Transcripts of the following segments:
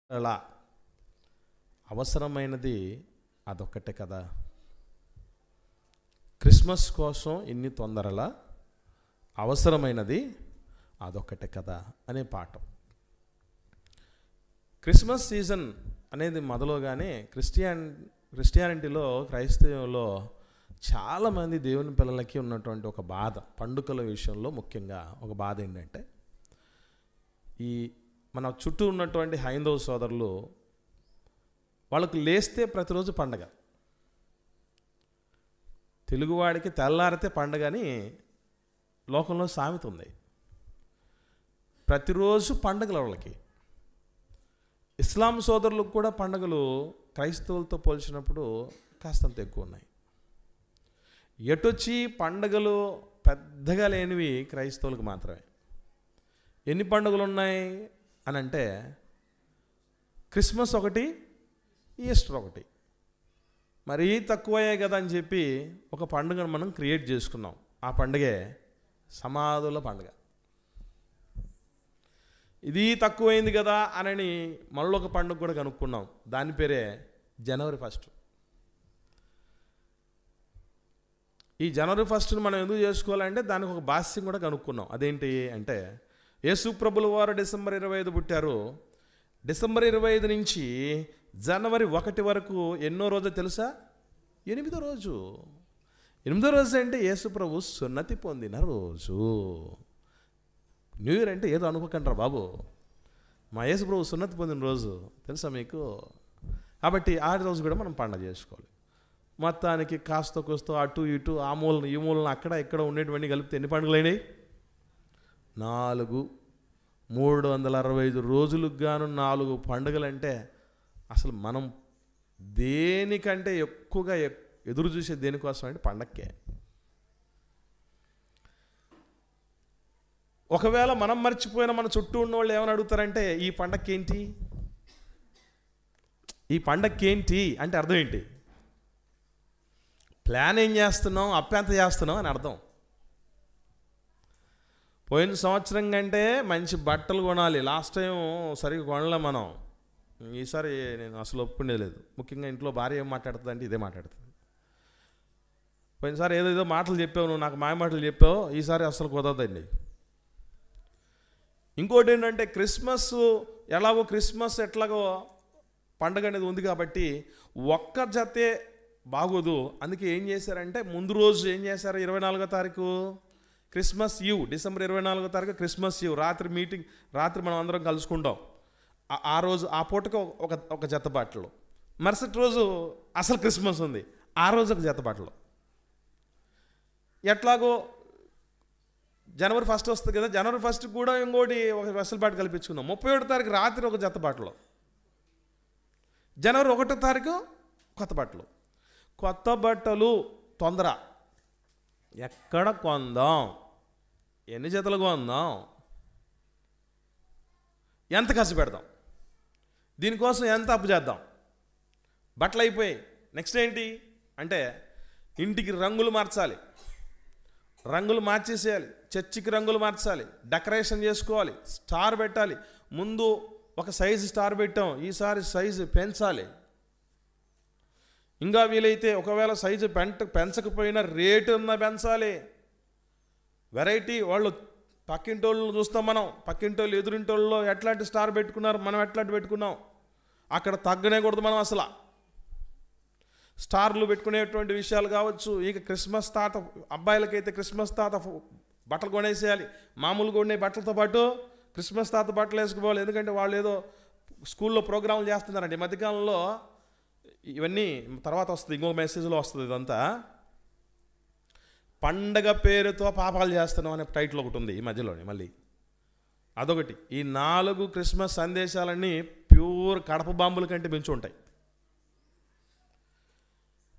అలా అవసరమైనది అదొక్కటే కదా. క్రిస్మస్ కోసం ఇన్ని తొందరలా, అవసరమైనది అదొక్కటే కదా అనే పాఠం. క్రిస్మస్ సీజన్ అనేది మొదలుగానే క్రిస్టియానిటీలో, క్రైస్తవంలో చాలామంది దేవుని పిల్లలకి ఉన్నటువంటి ఒక బాధ, పండుగల విషయంలో ముఖ్యంగా ఒక బాధ ఏంటంటే, ఈ మన చుట్టూ ఉన్నటువంటి హైందవ సోదరులు వాళ్ళకు లేస్తే ప్రతిరోజు పండగ. తెలుగువాడికి తెల్లారితే పండగ అని లోకంలో సామెత ఉంది. ప్రతిరోజు పండుగలు వాళ్ళకి. ఇస్లాం సోదరులకు కూడా పండుగలు క్రైస్తవులతో పోల్చినప్పుడు కాస్తంత ఎక్కువ ఉన్నాయి. ఎటొచ్చి పండుగలు పెద్దగా లేనివి క్రైస్తవులకు మాత్రమే. ఎన్ని పండుగలు ఉన్నాయి అని అంటే, క్రిస్మస్ ఒకటి, ఈస్టర్ ఒకటి. మరీ తక్కువయ్యాయి కదా అని చెప్పి ఒక పండుగను మనం క్రియేట్ చేసుకున్నాం. ఆ పండుగే సమాధుల పండుగ. ఇది తక్కువైంది కదా అని మళ్ళీ ఒక పండుగ కూడా కనుక్కున్నాం. దాని పేరే జనవరి 1. ఈ జనవరి 1ని మనం ఎందుకు చేసుకోవాలంటే దానికి ఒక భాష్యం కూడా కనుక్కున్నాం. అదేంటి అంటే, యేసు ప్రభుల వారు డిసెంబర్ 25 పుట్టారు. డిసెంబర్ 25 నుంచి జనవరి 1 వరకు ఎన్నో రోజు తెలుసా? 8వ రోజు. 8వ రోజు అంటే యేసు ప్రభు సున్నతి పొందిన రోజు. న్యూ ఇయర్ అంటే ఏదో అనుకోకండి బాబు, మా యేసు ప్రభు సున్నతి పొందిన రోజు తెలుసా మీకు? కాబట్టి ఆ రోజు కూడా మనం పండుగ చేసుకోవాలి. మొత్తానికి కాస్త కోస్తో అటు ఇటు ఆ మూలను ఈ మూలను అక్కడ ఇక్కడ ఉండేటువంటి కలిపితే ఎన్ని పండుగలు అయినాయి? 4. 365 రోజులకు గాను 4 పండుగలు అంటే అసలు మనం దేనికంటే ఎక్కువగా ఎదురు చూసే దేనికోసం అంటే పండక్కే. ఒకవేళ మనం మర్చిపోయిన మన చుట్టూ ఉన్న వాళ్ళు ఏమని అడుగుతారంటే, ఈ పండక్కి ఏంటి, ఈ పండక్కి ఏంటి అంటే అర్థం ఏంటి? ప్లాన్ ఏం చేస్తున్నాం, అప్పెంత చేస్తున్నాం అని అర్థం. పోయిన సంవత్సరం కంటే మంచి బట్టలు కొనాలి. లాస్ట్ టైం సరిగ్గా కొనలే మనం. ఈసారి నేను అసలు ఒప్పుకునేది లేదు. ముఖ్యంగా ఇంట్లో భార్య ఏం మాట్లాడుతుంది అంటే ఇదే మాట్లాడుతుంది. పోయినసారి ఏదేదో మాటలు చెప్పావు, నువ్వు నాకు మాయ మాటలు చెప్పావు, ఈసారి అసలు కుదరదండి. ఇంకోటి ఏంటంటే, క్రిస్మస్ ఎలాగో క్రిస్మస్ ఎట్లాగో పండగ అనేది ఉంది కాబట్టి ఒక్క జతే బాగోదు. అందుకే ఏం చేశారంటే, ముందు రోజు ఏం చేశారు, 24వ తారీఖు క్రిస్మస్ ఈవ్, డిసెంబర్ 24వ తారీఖు క్రిస్మస్ ఈవ్ రాత్రి మీటింగ్, రాత్రి మనం అందరం కలుసుకుంటాం. ఆ రోజు ఆ పూటకు ఒక జత బట్టలు. మరుసటి రోజు అసలు క్రిస్మస్ ఉంది, ఆ రోజు ఒక జత బట్టలు. ఎట్లాగో జనవరి 1 వస్తుంది కదా, జనవరి 1 కూడా ఇంకోటి ఒక వెసులుబాటు కల్పించుకుందాం. 31వ తారీఖు రాత్రి ఒక జత బట్టలు. జనవరి 1వ తారీఖు కొత్త బట్టలు. కొత్త బట్టలు తొందర. ఎక్కడ కొందాం, ఎన్ని జతలు కొందాం, ఎంత ఖర్చు పెడదాం, దీనికోసం ఎంత అప్పు చేద్దాం. బట్టలు అయిపోయాయి. నెక్స్ట్ ఏంటి అంటే, ఇంటికి రంగులు మార్చాలి, రంగులు మార్చేసేయాలి, చర్చికి రంగులు మార్చాలి, డెకరేషన్ చేసుకోవాలి, స్టార్ పెట్టాలి. ముందు ఒక సైజు స్టార్ పెట్టాం, ఈసారి సైజు పెంచాలి. ఇంకా వీలైతే ఒకవేళ సైజు పెంచకపోయినా రేటు పెంచాలి. వెరైటీ వాళ్ళు పక్కింటోళ్ళని చూస్తాం మనం, పక్కింటోళ్ళు ఎదురింటోళ్ళలో ఎట్లాంటి స్టార్ పెట్టుకున్నారు, మనం ఎట్లాంటి పెట్టుకున్నాం, అక్కడ తగ్గనేకూడదు మనం అసలు. స్టార్లు పెట్టుకునేటువంటి విషయాలు కావచ్చు. ఇక క్రిస్మస్ తాత, అబ్బాయిలకైతే క్రిస్మస్ తాత బట్టలు కొనేసేయాలి. మామూలుగా ఉండే బట్టలతో పాటు క్రిస్మస్ తాత బట్టలు వేసుకోవాలి. ఎందుకంటే వాళ్ళు ఏదో స్కూల్లో ప్రోగ్రాంలు చేస్తున్నారండి ఈ మధ్యకాలంలో. ఇవన్నీ తర్వాత వస్తుంది, ఇంకొక మెసేజ్లో వస్తుంది. ఇదంతా పండగ పేరుతో పాపాలు చేస్తున్నాం అనే టైటిల్ ఒకటి ఉంది ఈ మధ్యలోని. మళ్ళీ అదొకటి. ఈ 4 క్రిస్మస్ సందేశాలన్నీ ప్యూర్ కడప బాంబుల కంటే మించి ఉంటాయి.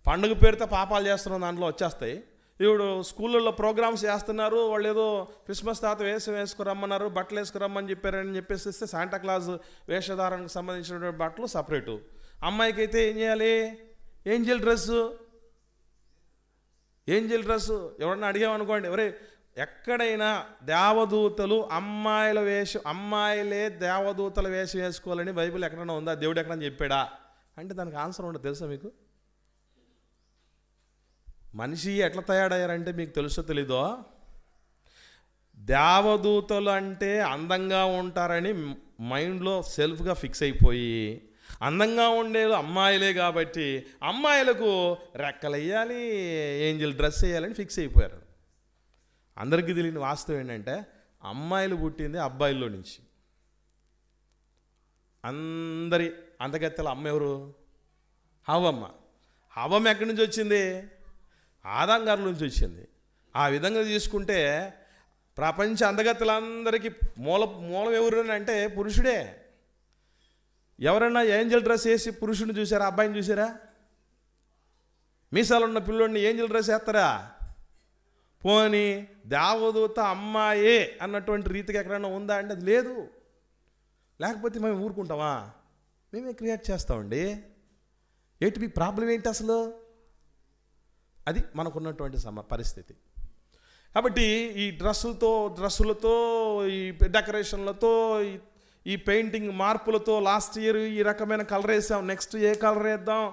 పండుగ పేరుతో పాపాలు చేస్తున్నాం దాంట్లో వచ్చేస్తాయి. ఇప్పుడు స్కూళ్ళల్లో ప్రోగ్రామ్స్ చేస్తున్నారు, వాళ్ళు ఏదో క్రిస్మస్ తాత వేసుకురమ్మన్నారు, బట్టలు వేసుకురమ్మని చెప్పారని చెప్పేసి ఇస్తే శాంటాక్లాజ్ వేషధారణకు సంబంధించినటువంటి బట్టలు సపరేటు. అమ్మాయికి అయితే ఏం చేయాలి, ఏంజల్ డ్రెస్సు. ఎవరన్నా అడిగామనుకోండి, ఎవరే ఎక్కడైనా దేవదూతలు అమ్మాయిలే దేవదూతల వేషం వేసుకోవాలని బైబిల్ ఎక్కడైనా ఉందా? దేవుడు ఎక్కడైనా చెప్పాడా అంటే దానికి ఆన్సర్ ఉండదు. తెలుసా మీకు? మనిషి ఎట్లా తయారయ్యారంటే మీకు తెలుసో తెలీదో, దేవదూతలు అంటే అందంగా ఉంటారని మైండ్లో సెల్ఫ్గా ఫిక్స్ అయిపోయి, అందంగా ఉండేది అమ్మాయిలే కాబట్టి అమ్మాయిలకు రెక్కలు వేయాలి, ఏంజల్ డ్రెస్ వేయాలని ఫిక్స్ అయిపోయారు. అందరికీ తెలియని వాస్తవం ఏంటంటే అమ్మాయిలు పుట్టింది అబ్బాయిల్లో నుంచి. అందరి అందగత్తెల అమ్మ ఎవరు? హవ్వమ్మ. హవ్వమ్మ ఎక్కడి నుంచి వచ్చింది? ఆదాం గారి నుంచి వచ్చింది. ఆ విధంగా తీసుకుంటే ప్రపంచ అందగత్తెలందరికీ మూలం ఎవరు అంటే పురుషుడే. ఎవరైనా ఏంజల్ డ్రెస్ వేసి పురుషుడిని చూసారా? అబ్బాయిని చూసారా? మీసాలున్న పిల్లోడిని ఏంజల్ డ్రెస్ వేస్తారా? పోని దేవదూత అమ్మాయే అన్నటువంటి రీతికి ఎక్కడైనా ఉందా అంటే అది లేదు. లేకపోతే మేము ఊరుకుంటామా? మేమే క్రియేట్ చేస్తామండి. ఏంటి మీ ప్రాబ్లం ఏంటి అసలు? అది మనకున్నటువంటి పరిస్థితి. కాబట్టి ఈ డ్రెస్సులతో ఈ డెకరేషన్లతో ఈ పెయింటింగ్ మార్పులతో లాస్ట్ ఇయర్ ఈ రకమైన కలర్ వేసాం, నెక్స్ట్ ఏ కలర్ వేద్దాం,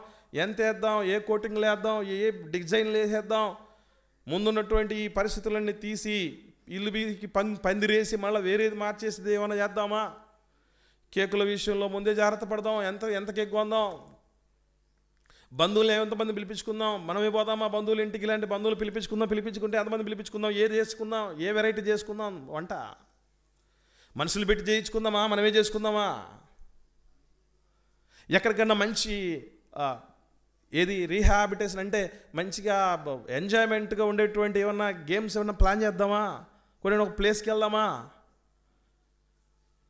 ఎంత వేద్దాం, ఏ కోటింగ్లు వేద్దాం, ఏ డిజైన్లు వేసేద్దాం, ముందున్నటువంటి ఈ పరిస్థితులన్నీ తీసి ఇల్లు బీకి పందిరేసి మళ్ళీ వేరేది మార్చేసి ఏమైనా చేద్దామా? కేకుల విషయంలో ముందే జాగ్రత్త పడదాం. ఎంత కేక్ కొందాం, బంధువులు ఎంతమంది పిలిపించుకుందాం, మనమే పోదామా బంధువులు ఇంటికి, ఇలాంటి బంధువులు పిలిపించుకుంటే ఎంతమంది పిలిపించుకుందాం, ఏది చేసుకుందాం, ఏ వెరైటీ చేసుకుందాం, వంట మనుషులు పెట్టి చేయించుకుందామా, మనమే చేసుకుందామా? ఎక్కడికన్నా మంచి ఏది రీహాబిటేషన్ అంటే మంచిగా ఎంజాయ్మెంట్గా ఉండేటువంటి ఏమన్నా గేమ్స్ ఏమన్నా ప్లాన్ చేద్దామా? కొన్ని ఒక ప్లేస్కి వెళ్దామా?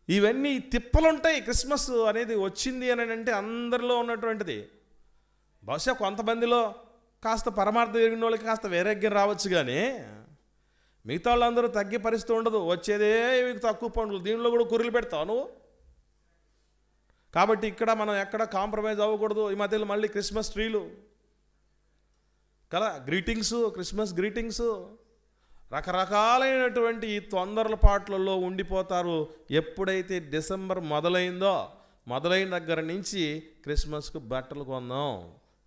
ఇవన్నీ తిప్పలుంటాయి. క్రిస్మస్ అనేది వచ్చింది అని అంటే అందరిలో ఉన్నటువంటిది. బహుశా కొంతమందిలో కాస్త పరమార్థం ఎరిగిన వాళ్ళకి కాస్త వైరాగ్యం రావచ్చు, కానీ మిగతా వాళ్ళందరూ తగ్గే పరిస్థితి ఉండదు. వచ్చేదే ఇవి తక్కువ పనులు, దీనిలో కూడా కుర్రలు పెడతావు నువ్వు. కాబట్టి ఇక్కడ మనం ఎక్కడ కాంప్రమైజ్ అవ్వకూడదు. ఈ మధ్యలో మళ్ళీ క్రిస్మస్ ట్రీలు కదా, క్రిస్మస్ గ్రీటింగ్స్, రకరకాలైనటువంటి ఈ తొందరపాట్లలో ఉండిపోతారు. ఎప్పుడైతే డిసెంబర్ మొదలైన దగ్గర నుంచి క్రిస్మస్కు బట్టలు కొందాం,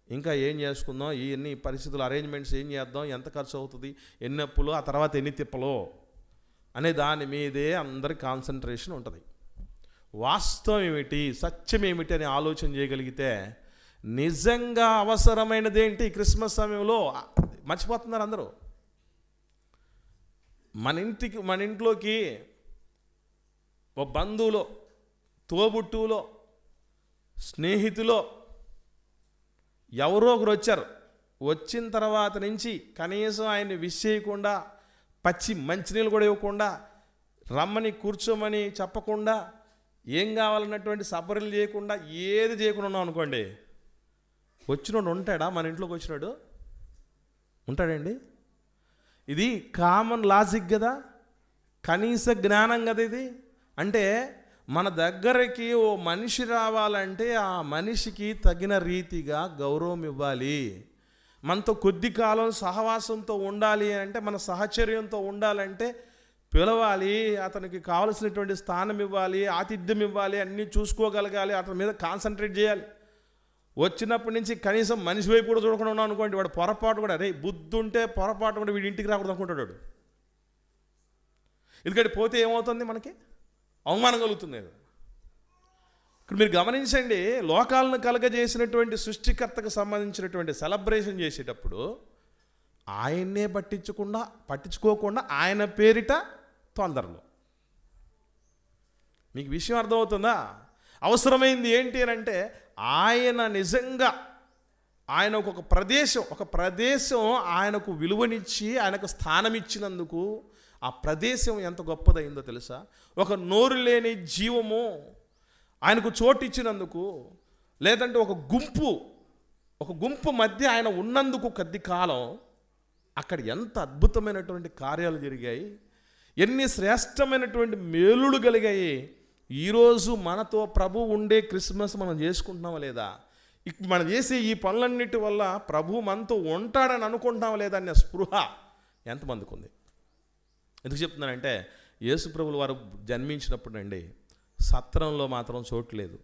ఇంకా ఏం చేసుకుందాం, ఎన్ని పరిస్థితులు అరేంజ్మెంట్స్ ఏం చేద్దాం, ఎంత ఖర్చు అవుతుంది, ఎన్ని అప్పులు, ఆ తర్వాత ఎన్ని తిప్పలు అనే దాని మీదే అందరి కాన్సన్ట్రేషన్ ఉంటుంది. వాస్తవం ఏమిటి, సత్యం ఏమిటి అని ఆలోచన చేయగలిగితే నిజంగా అవసరమైనది ఏంటి క్రిస్మస్ సమయంలో మర్చిపోతున్నారు అందరూ. మన ఇంట్లోకి ఓ బంధువులో, తోబుట్టువులో, స్నేహితులో ఎవరో ఒకరు వచ్చారు. వచ్చిన తర్వాత నుంచి కనీసం ఆయన్ని విష్ చేయకుండా, పచ్చి మంచినీళ్ళు కూడా ఇవ్వకుండా, రమ్మని కూర్చోమని చెప్పకుండా, ఏం కావాలన్నటువంటి సపరీలు చేయకుండా, ఏది చేయకుండా ఉన్నాం అనుకోండి, వచ్చినోడు ఉంటాడా? మన ఇంట్లోకి వచ్చినాడు ఉంటాడండి? ఇది కామన్ లాజిక్ కదా, కనీస జ్ఞానం కదా ఇది. అంటే మన దగ్గరికి ఓ మనిషి రావాలంటే ఆ మనిషికి తగిన రీతిగా గౌరవం ఇవ్వాలి. మనతో కొద్ది కాలం సహవాసంతో ఉండాలి అంటే, మన సహచర్యంతో ఉండాలంటే పిలవాలి, అతనికి కావలసినటువంటి స్థానం ఇవ్వాలి, ఆతిథ్యం ఇవ్వాలి, అన్నీ చూసుకోగలగాలి, అతని మీద కాన్సన్ట్రేట్ చేయాలి. వచ్చినప్పటి నుంచి కనీసం మనిషి వైపు కూడా చూడకుండా ఉన్నాం అనుకోండి, వాడు పొరపాటు కూడా, అరే బుద్ధి ఉంటే పొరపాటు కూడా వీడి ఇంటికి రాకూడదు అనుకుంటాడు వాడు. ఎందుకంటే పోతే ఏమవుతుంది, మనకి అవమానం కలుగుతుంది. ఇక్కడ మీరు గమనించండి, లోకాలను కలగజేసినటువంటి సృష్టికర్తకు సంబంధించినటువంటి సెలబ్రేషన్ చేసేటప్పుడు ఆయన్నే పట్టించుకోకుండా ఆయన పేరిట తొందరలో. మీకు విషయం అర్థమవుతుందా? అవసరమైంది ఏంటి అని అంటే, ఆయన నిజంగా ఆయనకు ఒక ప్రదేశం ఆయనకు విలువనిచ్చి ఆయనకు స్థానం ఇచ్చినందుకు ఆ ప్రదేశం ఎంత గొప్పదైందో తెలుసా? ఒక నోరు లేని జీవము ఆయనకు చోటు ఇచ్చినందుకు, లేదంటే ఒక గుంపు మధ్య ఆయన ఉన్నందుకు కొద్ది కాలం అక్కడ ఎంత అద్భుతమైనటువంటి కార్యాలు జరిగాయి, ఎన్ని శ్రేష్టమైనటువంటి మేలులు కలిగాయి. ఈరోజు మనతో ప్రభు ఉండే క్రిస్మస్ మనం చేసుకుంటున్నామా లేదా? మనం చేసే ఈ పనులన్నిటి వల్ల ప్రభు మనతో ఉంటాడని అనుకుంటున్నామా లేదా అనే స్పృహ ఎంతమందికి ఉంది? ఎందుకు చెప్తున్నానంటే యేసు ప్రభువుల వారు జన్మించినప్పుడు అండి సత్రంలో మాత్రం చోటు లేదు.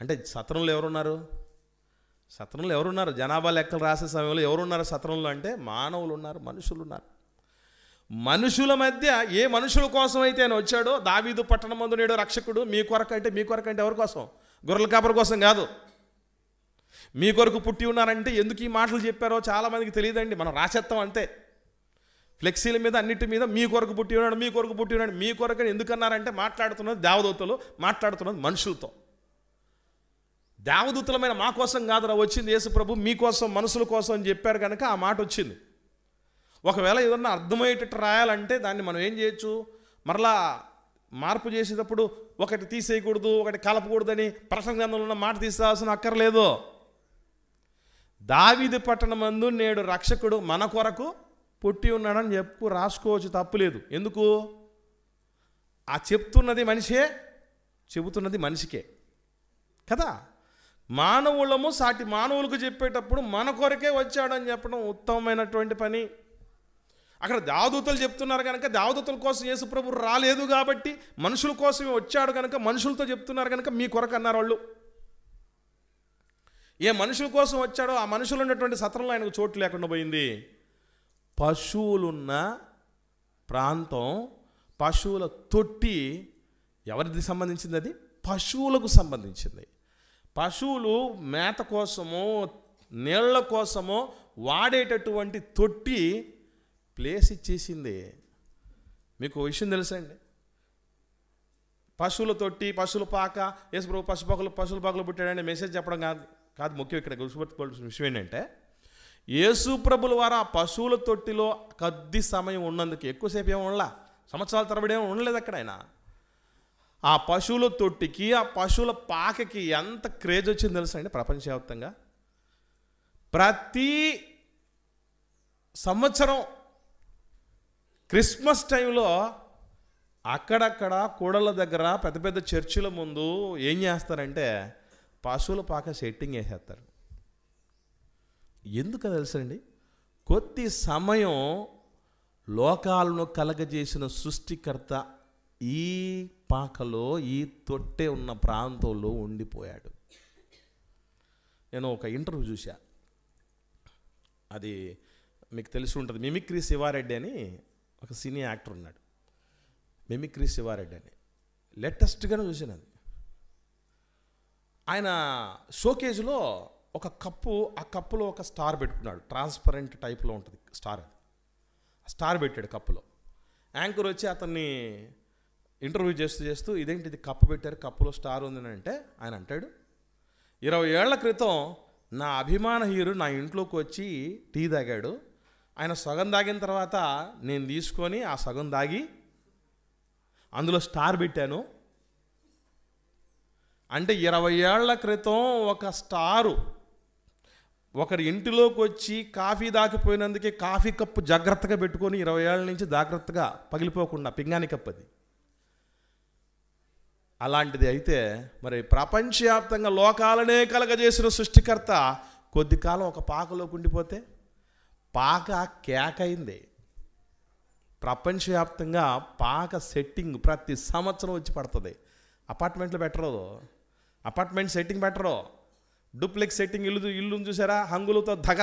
అంటే సత్రంలో ఎవరున్నారు? జనాభా లెక్కలు రాసే సమయంలో ఎవరున్నారు సత్రంలో అంటే మానవులు ఉన్నారు, మనుషులు ఉన్నారు. మనుషుల మధ్య ఏ మనుషుల కోసం అయితే ఆయన వచ్చాడో, దావీదు పట్టణమందు నేడు రక్షకుడు మీ కొరకు అంటే ఎవరి కోసం? గొర్రెల కాపరి కోసం కాదు. మీ కొరకు పుట్టి ఉన్నారంటే ఎందుకు ఈ మాటలు చెప్పారో చాలామందికి తెలియదండి. మనం రాసేస్తాం అంతే, ఫ్లెక్సీల మీద అన్నిటి మీద మీ కొరకు పుట్టి ఉన్నాడు, మీ కొరకు పుట్టి ఉన్నాడు. మీ కొరకు ఎందుకన్నారంటే మాట్లాడుతున్నది దేవదూతలు, మాట్లాడుతున్నది మనుషులతో. దేవదూతలమైన మా కోసం కాదురా వచ్చింది యేసు ప్రభు, మీకోసం మనుషుల కోసం అని చెప్పారు కనుక ఆ మాట వచ్చింది. ఒకవేళ ఏదన్నా అర్థమయ్యేటట్టు రాయాలంటే దాన్ని మనం ఏం చేయొచ్చు, మరలా మార్పు చేసేటప్పుడు ఒకటి తీసేయకూడదు, ఒకటి కలపకూడదని ప్రసంగ గ్రంథంలో ఉన్న మాట తీసేవాల్సిన అక్కర్లేదు. దావీదు పట్టణమందు నేడు రక్షకుడు మన కొరకు పుట్టి ఉన్నాడని రాసుకోవచ్చు, తప్పులేదు. ఎందుకు? ఆ చెప్తున్నది మనిషే, చెబుతున్నది మనిషికే కదా. మానవులము సాటి మానవులకు చెప్పేటప్పుడు మన కొరకే వచ్చాడని చెప్పడం ఉత్తమమైనటువంటి పని. అక్కడ దేవదూతలు చెప్తున్నారు కనుక దేవదూతల కోసం యేసు ప్రభు రాలేదు కాబట్టి మనుషుల కోసమే వచ్చాడు కనుక మనుషులతో చెప్తున్నారు కనుక మీ కొరకు అన్నారు వాళ్ళు. ఏ మనుషుల కోసం వచ్చాడో ఆ మనుషులు ఉన్నటువంటి సత్రంలో ఆయనకు చోటు లేకుండా పోయింది. పశువులున్న ప్రాంతం, పశువుల తొట్టి ఎవరికి సంబంధించింది? అది పశువులకు సంబంధించింది. పశువులు మేత కోసమో నీళ్ల కోసమో వాడేటటువంటి తొట్టి ప్లేస్ ఇచ్చేసింది. మీకు విషయం తెలుసండి, పశువుల తొట్టి, పశువుల పాక, యేసు ప్రభు పశువుల పాకలు పుట్టాడని మెసేజ్ చెప్పడం కాదు ముఖ్యం. ఇక్కడ గుర్తుపెట్టుకోవాల్సిన విషయం ఏంటంటే యేసు ప్రభుల వారు ఆ పశువుల తొట్టిలో కొద్ది సమయం ఉన్నందుకు, ఎక్కువసేపు ఏమో ఉండలా, సంవత్సరాల తరబడి ఏమో ఉండలేదు అక్కడ. ఆయన ఆ పశువుల తొట్టికి, ఆ పశువుల పాకకి ఎంత క్రేజ్ వచ్చింది తెలుసా అండి ప్రపంచవ్యాప్తంగా. ప్రతి సంవత్సరం క్రిస్మస్ టైంలో అక్కడక్కడ కూడళ్ళ దగ్గర పెద్ద పెద్ద చర్చిల ముందు ఏం చేస్తారంటే పశువుల పాక సెట్టింగ్ వేసేస్తారు. ఎందుకు తెలుసండి? కొద్ది సమయం లోకాలను కలగజేసిన సృష్టికర్త ఈ పాకలో, ఈ తొట్టె ఉన్న ప్రాంతంలో ఉండిపోయాడు. నేను ఒక ఇంటర్వ్యూ చూసా, అది మీకు తెలిసి ఉంటుంది. మిమిక్రీ శివారెడ్డి అని ఒక సినీ యాక్టర్ ఉన్నాడు. మిమిక్రీ శివారెడ్డి అని లేటెస్ట్గానే చూసాను. అది ఆయన షోకేజ్లో ఒక కప్పు, ఆ కప్పులో ఒక స్టార్ పెట్టుకున్నాడు. ట్రాన్స్పరెంట్ టైప్లో ఉంటుంది స్టార్. స్టార్ పెట్టాడు కప్పులో. యాంకర్ వచ్చి అతన్ని ఇంటర్వ్యూ చేస్తూ ఇదేంటి ఇది కప్పు పెట్టారు, కప్పులో స్టార్ ఉందని అంటే ఆయన అంటాడు, 20 ఏళ్ల క్రితం నా అభిమాన హీరో నా ఇంట్లోకి వచ్చి టీ తాగాడు. ఆయన సగం తాగిన తర్వాత నేను తీసుకొని ఆ సగం తాగి అందులో స్టార్ పెట్టాను. అంటే 20 ఏళ్ల క్రితం ఒక స్టారు ఒకరి ఇంటిలోకి వచ్చి కాఫీ దాకిపోయినందుకే కాఫీ కప్పు జాగ్రత్తగా పెట్టుకొని 20 ఏళ్ళ నుంచి జాగ్రత్తగా పగిలిపోకుండా, పింగాణి కప్పు అది. అలాంటిది అయితే మరి ప్రపంచవ్యాప్తంగా లోకాలనే కలగజేసిన సృష్టికర్త కొద్ది కాలం ఒక పాకలోకి ఉండిపోతే పాక కేకైంది. ప్రపంచవ్యాప్తంగా పాక సెట్టింగ్ ప్రతి సంవత్సరం వచ్చి పడుతుంది. అపార్ట్మెంట్లో పెట్టరు, అపార్ట్మెంట్ సెట్టింగ్ పెట్టరు, డూప్లెక్స్ సెట్టింగ్ ఇల్లు చూసారా, హంగులతో ధగ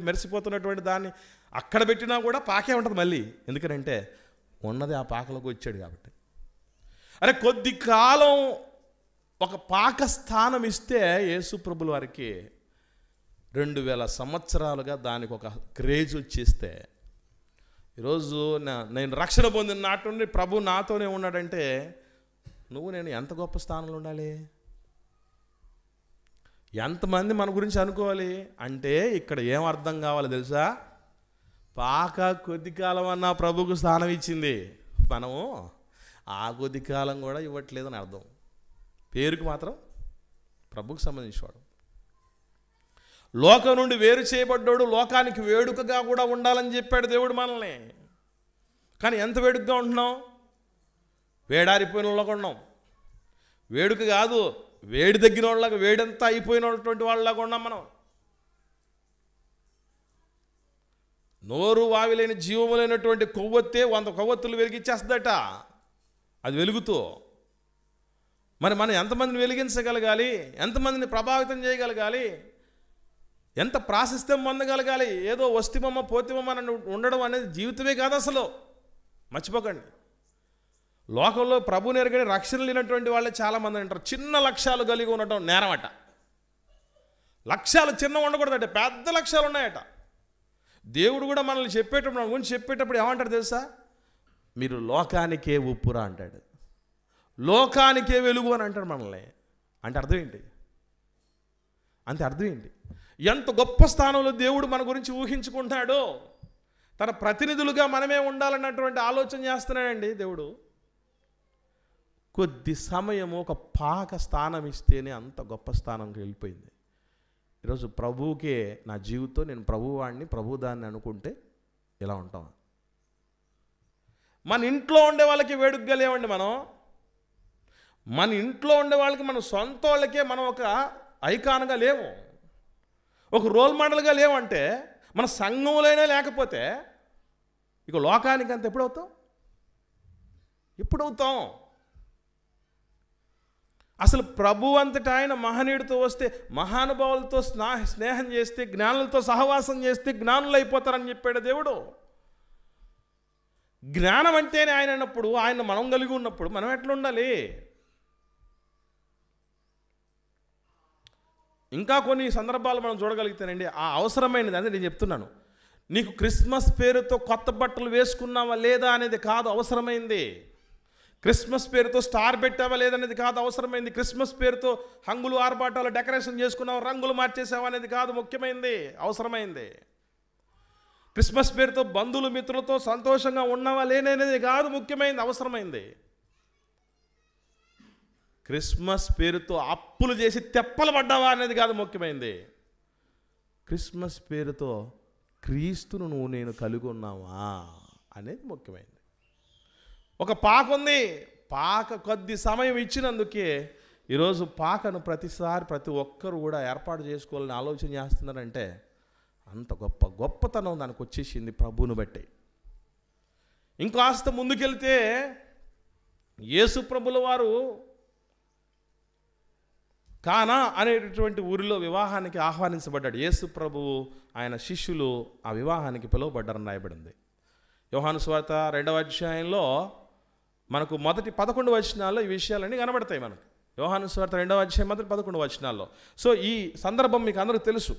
మెరిసిపోతున్నటువంటి దాన్ని అక్కడ పెట్టినా కూడా పాకే ఉంటుంది మళ్ళీ. ఎందుకంటే ఉన్నది ఆ పాకలోకి వచ్చాడు కాబట్టి. అరే కొద్ది కాలం ఒక పాక స్థానం ఇస్తే యేసు ప్రభుల వారికి 2000 సంవత్సరాలుగా దానికి ఒక క్రేజ్ వచ్చేస్తే, ఈరోజు నేను రక్షణ పొందిన నాటి నుండి ప్రభు నాతోనే ఉన్నాడంటే నేను ఎంత గొప్ప స్థానంలో ఉండాలి? ఎంతమంది మన గురించి అనుకోవాలి అంటే ఇక్కడ ఏం అర్థం కావాలి తెలుసా? పాక కొద్ది కాలం అన్నా ప్రభుకు స్థానం ఇచ్చింది, మనము ఆ కొద్ది కాలం కూడా ఇవ్వట్లేదని అర్థం. పేరుకి మాత్రం ప్రభుకు సంబంధించినవాడు. లోకం నుండి వేరు చేయబడ్డాడు, లోకానికి వేడుకగా కూడా ఉండాలని చెప్పాడు దేవుడు మనల్ని. కానీ ఎంత వేడుకగా ఉంటున్నాం? వేడారిపోయిన వాళ్ళగా ఉన్నాం. వేడుక కాదు, వేడి తగ్గిన వాళ్ళగా, వేడంతా అయిపోయినటువంటి వాళ్ళలాగా ఉన్నాం మనం. నోరు వావిలేని జీవము లేనటువంటి కొవ్వొత్తే 100 కొవ్వొత్తులు వెలిగించేస్తుందట అది వెలుగుతూ. మరి మనం ఎంతమందిని వెలిగించగలగాలి, ఎంతమందిని ప్రభావితం చేయగలగాలి, ఎంత ప్రాశస్త్యం పొందగలగాలి. ఏదో వస్తిమమ్మ పోతిమమ్మ అని ఉండడం అనేది జీవితమే కాదు అసలు, మర్చిపోకండి. లోకంలో ప్రభు నెరగని రక్షణ లేనటువంటి వాళ్ళే చాలామంది అంటారు. చిన్న లక్ష్యాలు కలిగి ఉండటం నేరమట. లక్ష్యాలు చిన్న ఉండకూడదట, పెద్ద లక్ష్యాలు ఉన్నాయట. దేవుడు కూడా మనల్ని చెప్పేటప్పుడు, మన గురించి చెప్పేటప్పుడు ఏమంటాడు తెలుసా? మీరు లోకానికే ఉప్పురా అంటాడు, లోకానికే వెలుగు అని అంటాడు మనల్ని. అంటే అర్థం ఏంటి? అంటే అర్థం ఏంటి? ఎంత గొప్ప స్థానంలో దేవుడు మన గురించి ఊహించుకుంటాడో, తన ప్రతినిధులుగా మనమే ఉండాలన్నటువంటి ఆలోచన చేస్తున్నాడండి దేవుడు. కొద్ది సమయము ఒక పాక స్థానం ఇస్తేనే అంత గొప్ప స్థానంకి వెళ్ళిపోయింది. ఈరోజు ప్రభువుకే నా జీవితం, నేను ప్రభువాడిని ప్రభుదాన్ని అనుకుంటే ఇలా ఉంటాం. మన ఇంట్లో ఉండే వాళ్ళకి వేడుకగా లేవండి మనం. మన ఇంట్లో ఉండే వాళ్ళకి, మన సొంత వాళ్ళకే మనం ఒక ఐకాన్గా లేవు, ఒక రోల్ మోడల్గా లేవంటే, మన సంఘంలోనే లేకపోతే ఇక లోకానికి అంత ఎప్పుడవుతాం? అసలు ప్రభు అంతటా ఆయన మహనీయుడితో వస్తే, మహానుభావులతో స్నేహం చేస్తే, జ్ఞానులతో సహవాసం చేస్తే జ్ఞానులు అయిపోతారని చెప్పాడు దేవుడు. జ్ఞానం అంటేనే ఆయన అన్నప్పుడు, ఆయన మనం కలిగి ఉన్నప్పుడు మనం ఎట్లా ఉండాలి? ఇంకా కొన్ని సందర్భాలు మనం చూడగలిగితేనండి ఆ అవసరమైనది అనేది నేను చెప్తున్నాను. నీకు క్రిస్మస్ పేరుతో కొత్త బట్టలు వేసుకున్నావా లేదా అనేది కాదు అవసరమైంది. క్రిస్మస్ పేరుతో స్టార్ పెట్టావా లేదనేది కాదు అవసరమైంది. క్రిస్మస్ పేరుతో హంగులు ఆర్భాటాలు డెకరేషన్ చేసుకున్నావా, రంగులు మార్చేసావా అనేది కాదు ముఖ్యమైనది, అవసరమైంది. క్రిస్మస్ పేరుతో బంధువులు మిత్రులతో సంతోషంగా ఉన్నావా లేననేది కాదు ముఖ్యమైనది, అవసరమైంది. క్రిస్మస్ పేరుతో అప్పులు చేసి తెప్పలు పడ్డావా అనేది కాదు ముఖ్యమైనది. క్రిస్మస్ పేరుతో క్రీస్తును నేను కలిగి ఉన్నావా అనేది ముఖ్యమైనది. ఒక పాక ఉంది, పాక కొద్ది సమయం ఇచ్చినందుకే ఈరోజు పాకను ప్రతిసారి ప్రతి ఒక్కరు కూడా ఏర్పాటు చేసుకోవాలని ఆలోచన చేస్తున్నారంటే అంత గొప్పతనం దానికి వచ్చేసింది ప్రభువుని బట్టి. ఇంకాస్త ముందుకెళ్తే యేసు ప్రభుల వారు కానా అనేటటువంటి ఊరిలో వివాహానికి ఆహ్వానించబడ్డాడు. యేసు ప్రభువు ఆయన శిష్యులు ఆ వివాహానికి పిలువబడ్డారని రాయబడింది. యోహాను సువార్త 2వ అధ్యాయంలో మనకు మొదటి 11 వచనాల్లో ఈ విషయాలన్నీ కనబడతాయి మనకు. యోహాను సువార్త 2వ అధ్యాయం మొదటి 11 వచనాల్లో. సో ఈ సందర్భం మీకు అందరికీ తెలుసు.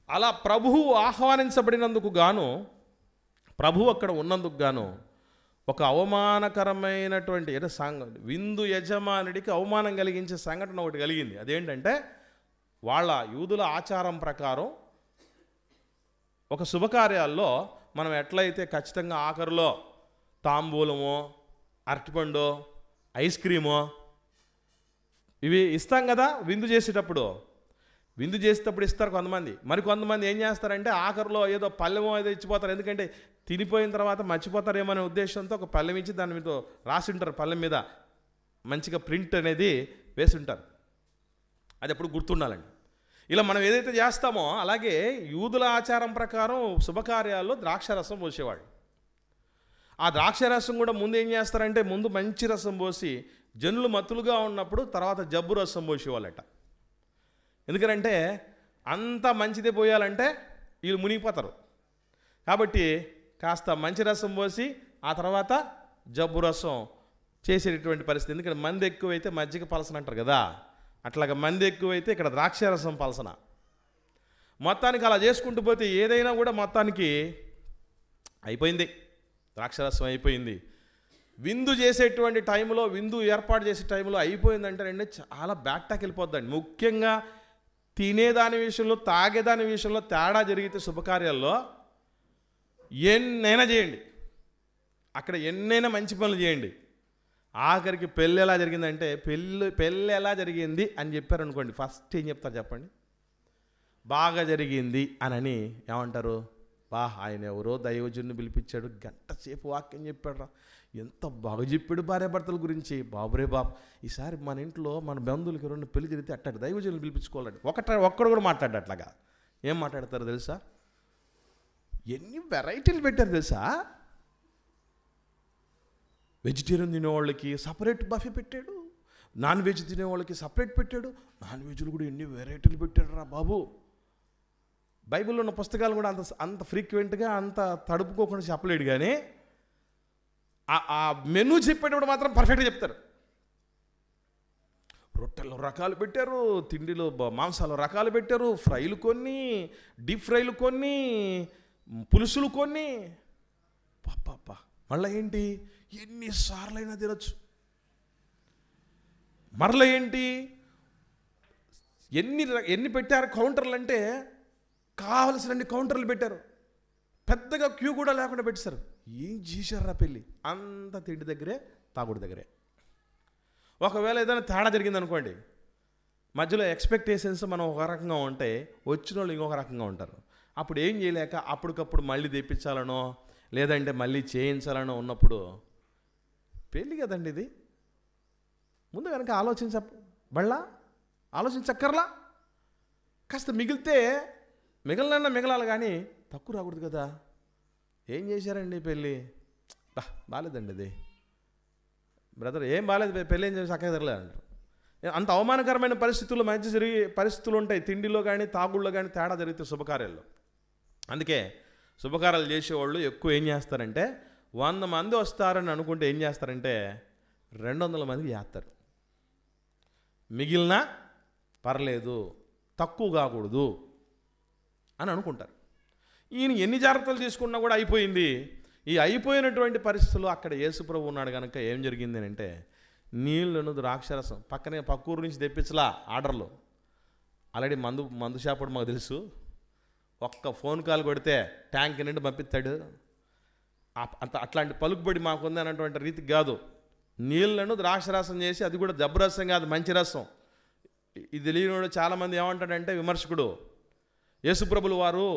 అలా ప్రభువు ఆహ్వానించబడినందుకు గాను, ప్రభువు అక్కడ ఉన్నందుకు గాను ఒక అవమానకరమైనటువంటి విందు యజమానుడికి అవమానం కలిగించే సంఘటన ఒకటి కలిగింది. అదేంటంటే వాళ్ళ యూదుల ఆచారం ప్రకారం ఒక శుభకార్యాల్లో మనం ఎట్లయితే ఖచ్చితంగా ఆఖరిలో తాంబూలమో, అరటిపండు, ఐస్ క్రీమో ఇవి ఇస్తాం కదా విందు చేసేటప్పుడు. విందు చేసేటప్పుడు ఇస్తారు కొంతమంది. మరి కొంతమంది ఏం చేస్తారంటే ఆఖరిలో ఏదో పళ్ళెమో ఏదో ఇచ్చిపోతారు. ఎందుకంటే తినిపోయిన తర్వాత మర్చిపోతారేమో అనే ఉద్దేశంతో ఒక పళ్ళెం ఇచ్చి దాని మీద రాసి ఉంటారు, పళ్ళెం మీద మంచిగా ప్రింట్ అనేది వేసి ఉంటారు. అది ఎప్పుడు గుర్తుండాలండి. ఇలా మనం ఏదైతే చేస్తామో అలాగే యూదుల ఆచారం ప్రకారం శుభకార్యాల్లో ద్రాక్షరసం పోసేవాడు. ఆ ద్రాక్షరసం కూడా ముందు ఏం చేస్తారంటే ముందు మంచి రసం పోసి జనులు మత్తులుగా ఉన్నప్పుడు తర్వాత జబ్బు రసం పోసేవాళ్ళట. ఎందుకంటే అంత మంచిదే పోయాలంటే వీళ్ళు మునిగిపోతారు. కాబట్టి కాస్త మంచి రసం పోసి ఆ తర్వాత జబ్బు రసం చేసేటటువంటి పరిస్థితి. ఎందుకంటే మంది ఎక్కువైతే మజ్జిగ పలసన అంటారు కదా, అట్లాగా మంది ఎక్కువైతే ఇక్కడ ద్రాక్షరసం పలసన. మొత్తానికి అలా చేసుకుంటూ పోతే ఏదైనా కూడా మొత్తానికి అయిపోయింది, ద్రాక్షరసం అయిపోయింది. విందు చేసేటువంటి టైంలో, విందు ఏర్పాటు చేసే టైంలో అయిపోయిందంటే రండి చాలా బ్యాక్టాక్ వెళ్ళిపోద్దండి. ముఖ్యంగా తినేదాని విషయంలో, తాగేదాని విషయంలో తేడా జరిగితే శుభకార్యాల్లో ఎన్నైనా చేయండి, అక్కడ ఎన్నైనా మంచి పనులు చేయండి. ఆఖరికి పెళ్ళి ఎలా జరిగిందంటే పెళ్ళి ఎలా జరిగింది అని చెప్పారనుకోండి, ఫస్ట్ ఏం చెప్తారు చెప్పండి? బాగా జరిగింది అని ఏమంటారు? ఆయన ఎవరో దైవజనుని పిలిపించాడు, గంట సేపు వాక్యం చెప్పాడు రా, ఎంత బాగా చెప్పాడు భార్యాభర్తల గురించి. బాబురే బాబు, ఈసారి మన ఇంట్లో మన బంధువులకి 2 పెళ్లి జరిగితే అట్టాడు దైవజనులు పిలిపించుకోవాలండి. ఒక్కడు కూడా మాట్లాడు అట్లాగా. ఏం మాట్లాడతారు తెలుసా? ఎన్ని వెరైటీలు పెట్టారు తెలుసా. వెజిటేరియన్ తినేవాళ్ళకి సపరేట్ బఫే పెట్టాడు, నాన్ వెజ్ తినేవాళ్ళకి సపరేట్ పెట్టాడు. నాన్ వెజ్లు కూడా ఎన్ని వెరైటీలు పెట్టాడు రా బాబు. బైబిల్లో ఉన్న పుస్తకాలు కూడా అంత ఫ్రీక్వెంట్గా అంత తడుపుకోకుండా చెప్పలేడు, కానీ ఆ మెనూ చెప్పేటప్పుడు మాత్రం పర్ఫెక్ట్గా చెప్తారు. రొట్టెల్లో రకాలు పెట్టారు, తిండిలో మాంసాలు రకాలు పెట్టారు, ఫ్రైలు కొన్ని, డీప్ ఫ్రైలు కొన్ని, పులుసులు కొన్ని. పాప మళ్ళీ ఏంటి, ఎన్నిసార్లైనా తినొచ్చు. మరలా ఏంటి, ఎన్ని పెట్టారు కౌంటర్లు అంటే కావలసినన్ని కౌంటర్లు పెట్టారు. పెద్దగా క్యూ కూడా లేకుండా పెట్టారు. ఏం చేశారా పెళ్ళి, అంత తిండి దగ్గరే తాగుడు దగ్గరే. ఒకవేళ ఏదైనా తేడా జరిగింది అనుకోండి, మధ్యలో ఎక్స్పెక్టేషన్స్ మనం ఒక రకంగా ఉంటాయి, వచ్చిన వాళ్ళు ఇంకొక రకంగా ఉంటారు. అప్పుడు ఏం చేయలేక అప్పటికప్పుడు మళ్ళీ తెప్పించాలనో లేదంటే మళ్ళీ చేయించాలనో ఉన్నప్పుడు, పెళ్ళి కదండి ఇది, ముందు కనుక ఆలోచించక్కర్లా. కాస్త మిగలాలి కానీ తక్కువ రాకూడదు కదా. ఏం చేశారండి పెళ్ళి, బాగాలేదండి ఇది బ్రదర్, ఏం బాగాలేదు పెళ్ళి, ఏం చేసి చక్కగా జరగలేదు అంటారు. అంత అవమానకరమైన పరిస్థితుల్లో మంచి జరిగే పరిస్థితులు ఉంటాయి. తిండిలో కానీ తాగుళ్ళలో కానీ తేడా జరిగితే శుభకార్యాల్లో. అందుకే శుభకార్యాలు చేసేవాళ్ళు ఎక్కువ ఏం చేస్తారంటే, 100 మంది వస్తారని అనుకుంటే ఏం చేస్తారంటే 200 మందికి చేస్తారు. మిగిలిన పర్లేదు, తక్కువ కాకూడదు అని అనుకుంటారు. ఈయన ఎన్ని జాగ్రత్తలు తీసుకున్నా కూడా అయిపోయింది. ఈ అయిపోయినటువంటి పరిస్థితుల్లో అక్కడ యేసుప్రభు ఉన్నాడు కనుక ఏం జరిగింది అంటే, నీళ్లను ద్రాక్షరసం పక్క ఊరు నుంచి తెప్పించలా ఆర్డర్లు. ఆల్రెడీ మందు షాపుడు మాకు తెలుసు, ఒక్క ఫోన్ కాల్ కొడితే ట్యాంక్ నిండి పంపిస్తాడు. అట్లాంటి పలుకుబడి మాకుంది అన్నటువంటి రీతికి కాదు. నీళ్లను ద్రాక్షరసం చేసి, అది కూడా జబ్బు రసం కాదు, మంచి రసం. ఇది తెలియనివాడు చాలామంది ఏమంటాడంటే, విమర్శకుడు, యేసుప్రభులు వారు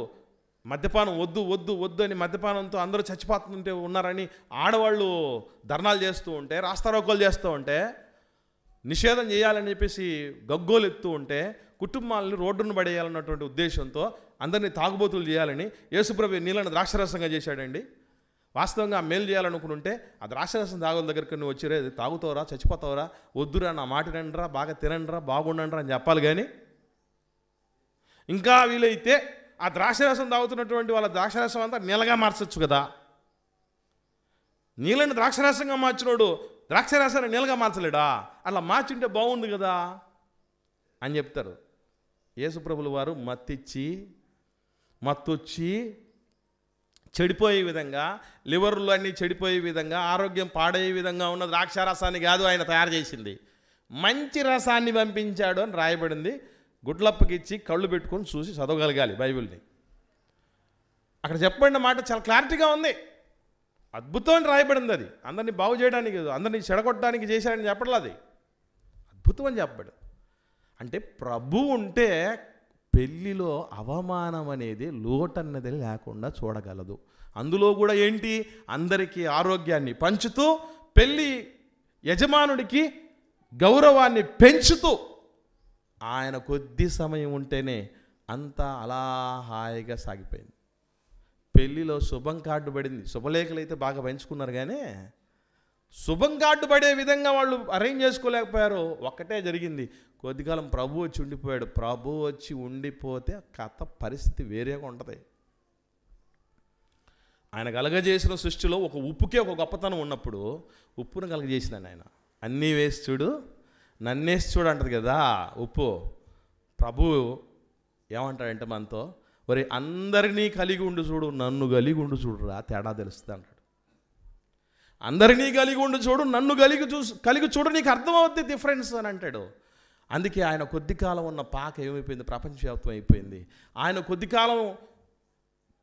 మద్యపానం వద్దు అని మద్యపానంతో అందరూ చచ్చిపోతుంటే ఉన్నారని ఆడవాళ్ళు ధర్నాలు చేస్తూ ఉంటే, రాస్తారోకోలు చేస్తూ ఉంటే, నిషేధం చేయాలని చెప్పేసి గగ్గోలు ఎత్తూ ఉంటే, కుటుంబాలని రోడ్డును పడేయాలన్నటువంటి ఉద్దేశంతో అందరినీ తాగుబోతులు చేయాలని యేసుప్రభు నీళ్ళను ద్రాక్షరసంగా చేశాడండి. వాస్తవంగా మేలు చేయాలనుకుంటుంటే ఆ ద్రాక్షరసం తాగుల దగ్గరికి నువ్వు వచ్చిరే, తాగుతావురా, చచ్చిపోతావురా, వద్దురా, నా మాట రండిరా, బాగా తినండిరా, బాగుండండిరా అని చెప్పాలి. కానీ ఇంకా వీలైతే ఆ ద్రాక్షరసం తాగుతున్నటువంటి వాళ్ళ ద్రాక్షరసం అంతా నీళ్ళగా మార్చచ్చు కదా. నీళ్ళని ద్రాక్షరసంగా మార్చినోడు ద్రాక్షరసాన్ని నీళ్ళగా మార్చలేడా? అట్లా మార్చుంటే బాగుంది కదా అని చెప్తారు. యేసుప్రభుల వారు మత్తొచ్చి చెడిపోయే విధంగా, లివర్లు అన్నీ చెడిపోయే విధంగా, ఆరోగ్యం పాడయ్యే విధంగా ఉన్న ద్రాక్షారసాన్ని కాదు ఆయన తయారు చేసింది, మంచి రసాన్ని పంపించాడు అని రాయబడింది. గుడ్లప్పకిచ్చి కళ్ళు పెట్టుకొని చూసి చదవగలగాలి బైబిల్ని. అక్కడ చెప్పబడిన మాట చాలా క్లారిటీగా ఉంది, అద్భుతం అని రాయబడింది. అది అందరినీ బాగు చేయడానికి, అందరినీ చెడగొట్టడానికి చేశాడని చెప్పడం, అది అద్భుతం అని చెప్పబడి. అంటే ప్రభు ఉంటే పెళ్ళిలో అవమానం అనేది లోటన్నది లేకుండా చూడగలదు. అందులో కూడా ఏంటి, అందరికీ ఆరోగ్యాన్ని పంచుతూ, పెళ్ళి యజమానుడికి గౌరవాన్ని పెంచుతూ, ఆయన కొద్ది సమయం ఉంటేనే అంతా అలా హాయిగా సాగిపోయింది. పెళ్ళిలో శుభం కార్డు పడింది. శుభలేఖలు అయితే బాగా పెంచుకున్నారు, కానీ శుభం కార్డు పడే విధంగా వాళ్ళు అరేంజ్ చేసుకోలేకపోయారు. ఒక్కటే జరిగింది, కొద్దికాలం ప్రభు వచ్చి ఉండిపోయాడు. ప్రభు వచ్చి ఉండిపోతే కథ పరిస్థితి వేరేగా ఉంటుంది. ఆయన కలగజేసిన సృష్టిలో ఒక ఉప్పుకే ఒక గొప్పతనం ఉన్నప్పుడు, ఉప్పును కలగజేసినాను ఆయన. అన్నీ వేసి చూడు, నన్నేసి చూడు అంటది కదా ఉప్పు. ప్రభు ఏమంటాడంటే మనతో, మరి అందరినీ కలిగి ఉండి చూడు, నన్ను కలిగి ఉండి చూడురా, తేడా తెలుస్తుంది అంటాడు. అందరినీ కలిగి ఉండి చూడు, నన్ను కలిగి చూడు, నీకు అర్థమవుద్ది డిఫరెన్స్ అని అంటాడు. అందుకే ఆయన కొద్ది కాలం ఉన్న పాక ఏమైపోయింది, ప్రపంచవ్యాప్తం అయిపోయింది. ఆయన కొద్ది కాలం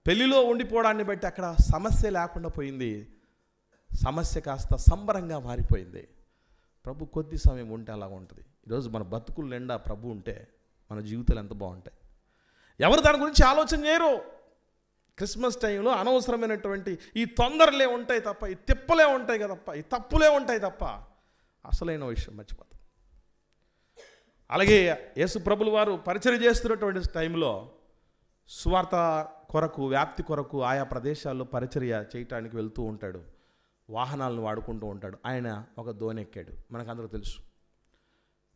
పెళ్లిలో ఉండిపోవడాన్ని బట్టి అక్కడ సమస్య లేకుండా పోయింది. సమస్య కాస్త సంబరంగా మారిపోయింది. ప్రభు కొద్ది సమయం ఉంటే అలా ఉంటుంది. ఈరోజు మన బతుకులు నిండా ప్రభు ఉంటే మన జీవితాలు ఎంత బాగుంటాయి. ఎవరు దాని గురించి ఆలోచన చేయరు. క్రిస్మస్ టైంలో అనవసరమైనటువంటి ఈ తొందరలే ఉంటాయి తప్ప, ఈ తిప్పలే ఉంటాయి కదప్ప, ఈ తప్పులే ఉంటాయి తప్ప అసలైన విషయం మర్చిపోతాం. అలాగే యేసు ప్రభుల వారు పరిచర్య చేస్తున్నటువంటి టైంలో, సువార్త కొరకు, వ్యాప్తి కొరకు ఆయా ప్రదేశాల్లో పరిచర్య చేయటానికి వెళ్తూ ఉంటాడు. వాహనాలను వాడుకుంటూ ఉంటాడు. ఆయన ఒక దోణి ఎక్కాడు, మనకందరూ తెలుసు.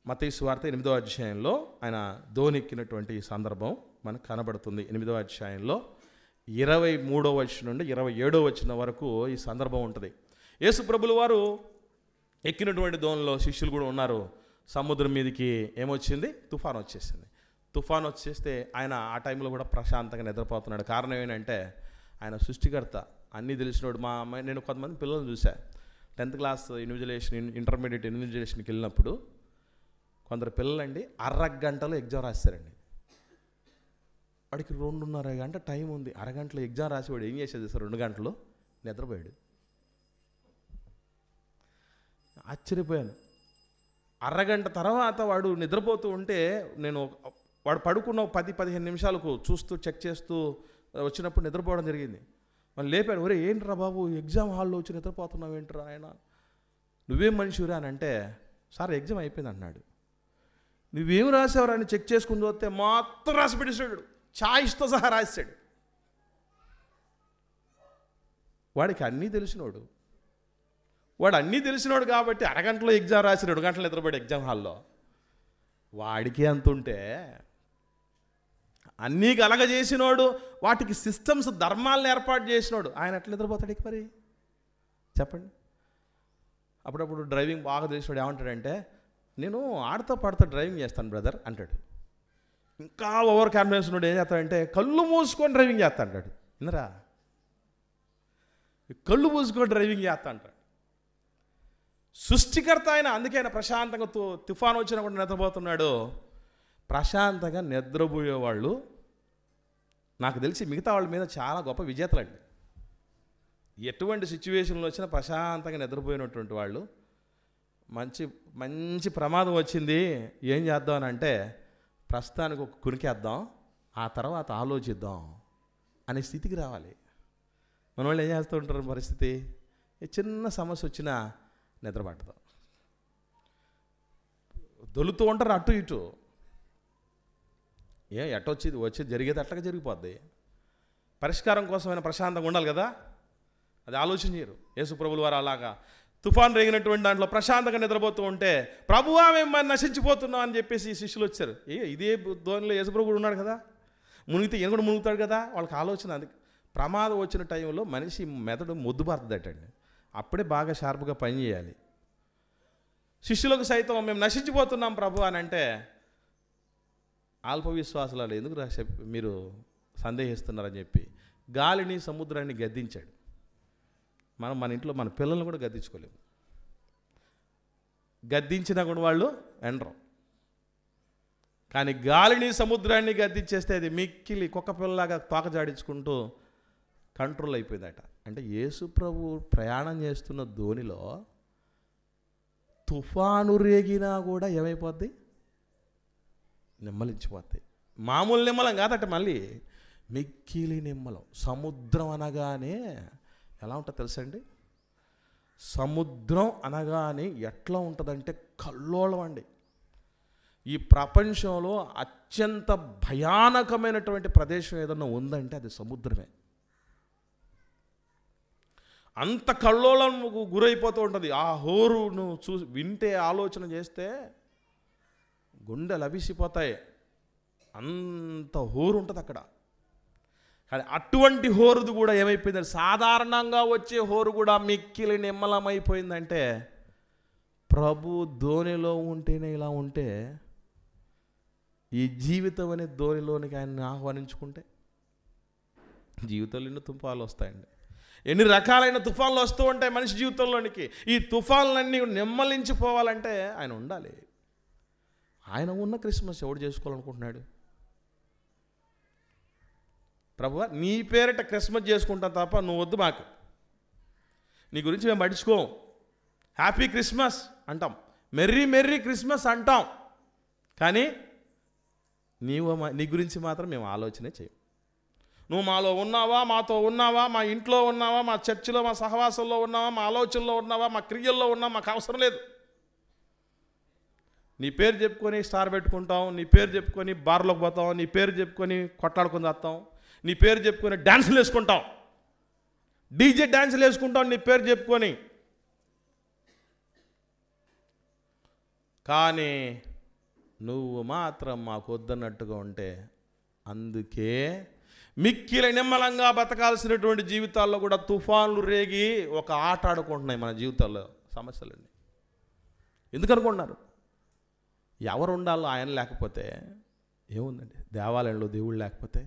మత్తయి సువార్త 8వ అధ్యాయంలో ఆయన దోణి ఎక్కినటువంటి సందర్భం మనకు కనబడుతుంది. 8వ అధ్యాయంలో 23వ వచనం నుండి 27వ వచనం వరకు ఈ సందర్భం ఉంటుంది. యేసు ప్రభుల వారు ఎక్కినటువంటి దోణిలో శిష్యులు కూడా ఉన్నారు. సముద్రం మీదకి ఏమొచ్చింది? తుఫాను వచ్చేసింది. తుఫాను వచ్చేస్తే ఆయన ఆ టైంలో కూడా ప్రశాంతంగా నిద్రపోతున్నాడు. కారణం ఏంటంటే ఆయన సృష్టికర్త, అన్నీ తెలిసినోడు. నేను కొంతమంది పిల్లలు చూసా, 10th క్లాస్ ఇన్విజిలేషన్, ఇంటర్మీడియట్ ఇన్విజిలేషన్కి వెళ్ళినప్పుడు కొందరు పిల్లలండి అరగంటలో ఎగ్జామ్ రాస్తారండి. వాడికి 2.5 గంట టైం ఉంది, అరగంటలో ఎగ్జామ్ రాసేవాడు ఏం చేసేది సార్? 2 గంటలు నిద్రపోయాడు. ఆశ్చర్యపోయాను. అరగంట తర్వాత వాడు నిద్రపోతూ ఉంటే వాడు పడుకున్న 10-15 నిమిషాలకు చూస్తూ చెక్ చేస్తూ వచ్చినప్పుడు నిద్రపోవడం జరిగింది. వాళ్ళు లేపాడు, ఒరే ఏంట్రా బాబు ఎగ్జామ్ హాల్లో వచ్చి నిద్రపోతున్నావు ఏంట్రా ఆయన, నువ్వేం మనిషిరా అని అంటే, సార్ ఎగ్జామ్ అయిపోయింది అన్నాడు. నువ్వేం రాసావురా అని చెక్ చేసుకుని చూస్తే మొత్తం రాసి పెట్టేసాడు, ఛాయిస్తో సహా రాసాడు. వాడికి అన్నీ తెలిసినోడు, కాబట్టి అరగంటలో ఎగ్జామ్ రాసి 2 గంటలు నిద్రపోయాడు ఎగ్జామ్ హాల్లో. వాడికి అంతుంటే అన్నీ కలగజేసినోడు, వాటికి సిస్టమ్స్, ధర్మాలను ఏర్పాటు చేసినోడు, ఆయన ఎట్లా నిద్రపోతాడు మరి చెప్పండి? అప్పుడప్పుడు డ్రైవింగ్ బాగా తెలిసినోడు ఏమంటాడంటే, నేను ఆడతా పాడుతా డ్రైవింగ్ చేస్తాను బ్రదర్ అంటాడు. ఇంకా ఓవర్ కాన్ఫిడెన్స్ ఉన్నాడు ఏం చేస్తాడంటే కళ్ళు మూసుకొని డ్రైవింగ్ చేస్తా అంటాడు. విన్నరా? కళ్ళు మూసుకొని డ్రైవింగ్ చేస్తా అంటాడు. సృష్టికర్త ఆయన, అందుకే ఆయన ప్రశాంతంగా తుఫాను వచ్చినా కూడా నిద్రపోతున్నాడు. ప్రశాంతంగా నిద్రపోయేవాళ్ళు నాకు తెలిసి మిగతా వాళ్ళ మీద చాలా గొప్ప విజేతలండి. ఎటువంటి సిచ్యువేషన్లో వచ్చినా ప్రశాంతంగా నిద్రపోయినటువంటి వాళ్ళు. మంచి ప్రమాదం వచ్చింది, ఏం చేద్దాం అని అంటే ప్రస్తుతానికి ఒక కునికేద్దాం, ఆ తర్వాత ఆలోచిద్దాం అనే స్థితికి రావాలి. మన వాళ్ళు ఏం చేస్తూ ఉంటారు పరిస్థితి? చిన్న సమస్య వచ్చినా నిద్రపడతాం, దొలుతూ ఉంటారు అటు ఇటు. వచ్చేది జరిగేది అట్లాగా జరిగిపోద్ది. పరిష్కారం కోసమైనా ప్రశాంతంగా ఉండాలి కదా, అది ఆలోచన చేయరు. యేసు ప్రభుల వారు అలాగా తుఫాన్ రేగినటువంటి దాంట్లో ప్రశాంతంగా నిద్రపోతూ ఉంటే, ప్రభువా మేము మరి నశించిపోతున్నాం అని చెప్పేసి శిష్యులు వచ్చారు. ఇదే ధోనిలో యేసు ప్రభు కూడా ఉన్నాడు కదా, మునిగితే ఈయన కూడా మునుగుతాడు కదా. వాళ్ళకి ఆలోచన అది. ప్రమాదం వచ్చిన టైంలో మనిషి మెదడు మొద్దుబారుతుందటండి, అప్పుడే బాగా షార్ప్గా పనిచేయాలి. శిష్యులకు సైతం మేము నశించిపోతున్నాం ప్రభు అని అంటే, అల్ప విశ్వాసాలు ఎందుకు మీరు సందేహిస్తున్నారని చెప్పి గాలిని సముద్రాన్ని గద్దించాడు. మన ఇంట్లో మన పిల్లల్ని కూడా గద్దించుకోలేము. గద్దించినా కూడా వాళ్ళు ఎండరు. కానీ గాలిని సముద్రాన్ని గద్దించేస్తే అది మిక్కిలి కుక్క పిల్లలాగా తోక జాడించుకుంటూ కంట్రోల్ అయిపోయిందట. అంటే యేసు ప్రభు ప్రయాణం చేస్తున్న ధోనిలో తుఫాను రేగినా కూడా ఏమైపోద్ది? నిమ్మలించిపోద్ది. మామూలు నిమ్మలం కాదట, మళ్ళీ మిక్కిలి నిమ్మలం. సముద్రం అనగానే ఎలా ఉంటుంది తెలుసండి? సముద్రం అనగానే ఎట్లా ఉంటుందంటే కల్లోలం అండి. ఈ ప్రపంచంలో అత్యంత భయానకమైనటువంటి ప్రదేశం ఏదన్నా ఉందంటే అది సముద్రమే. అంత కల్లోలం గురైపోతూ ఉంటుంది. ఆ హోరును వింటే ఆలోచన చేస్తే గుండెలు అవిసిపోతాయి, అంత హోరు ఉంటుంది అక్కడ. కానీ అటువంటి హోరుది కూడా ఏమైపోయింది? సాధారణంగా వచ్చే హోరు కూడా మిక్కిలి నిమ్మలమైపోయిందంటే, ప్రభు ధోనిలో ఉంటేనే ఇలా ఉంటే, ఈ జీవితం అనే ధోనిలోనికి ఆయన్ని ఆహ్వానించుకుంటే జీవితంలో ఎన్నో తుఫాన్లు వస్తాయండి. ఎన్ని రకాలైన తుఫాన్లు వస్తూ ఉంటాయి మనిషి జీవితంలోనికి. ఈ తుఫాన్లన్నీ నిమ్మలించిపోవాలంటే ఆయన ఉండాలి. ఆయన ఉన్న క్రిస్మస్ ఎవడు చేసుకోవాలనుకుంటున్నాడు? ప్రభువా నీ పేరిట క్రిస్మస్ చేసుకుంటాం తప్ప నువ్వు వద్దు మాకు, నీ గురించి మేము పట్టించుకోం. హ్యాపీ క్రిస్మస్ అంటాం, మెర్రీ క్రిస్మస్ అంటాం, కానీ నీ గురించి మాత్రం మేము ఆలోచనే చేయం. నువ్వు మాలో ఉన్నావా, మాతో ఉన్నావా, మా ఇంట్లో ఉన్నావా, మా చర్చిలో, మా సహవాసంలో ఉన్నావా, మా ఆలోచనలో ఉన్నావా, మా క్రియల్లో ఉన్నావా, మాకు అవసరం లేదు. నీ పేరు చెప్పుకొని స్టార్ పెట్టుకుంటాం, నీ పేరు చెప్పుకొని బార్లోకి పోతాం, నీ పేరు చెప్పుకొని కొట్లాడుకొని వస్తాం, నీ పేరు చెప్పుకొని డ్యాన్సులు వేసుకుంటావు, డీజే డ్యాన్సులు వేసుకుంటావు నీ పేరు చెప్పుకొని. కానీ నువ్వు మాత్రం మాకు వద్దన్నట్టుగా ఉంటే, అందుకే మిక్కిలి నిమ్మలంగా బతకాల్సినటువంటి జీవితాల్లో కూడా తుఫాన్లు రేగి ఒక ఆట ఆడుకుంటున్నాయి మన జీవితాల్లో సమస్యలన్నీ. ఎందుకు అనుకుంటున్నారు? ఎవరు ఉండాలో ఆయన లేకపోతే ఏముందండి? దేవాలయంలో దేవుళ్ళు లేకపోతే,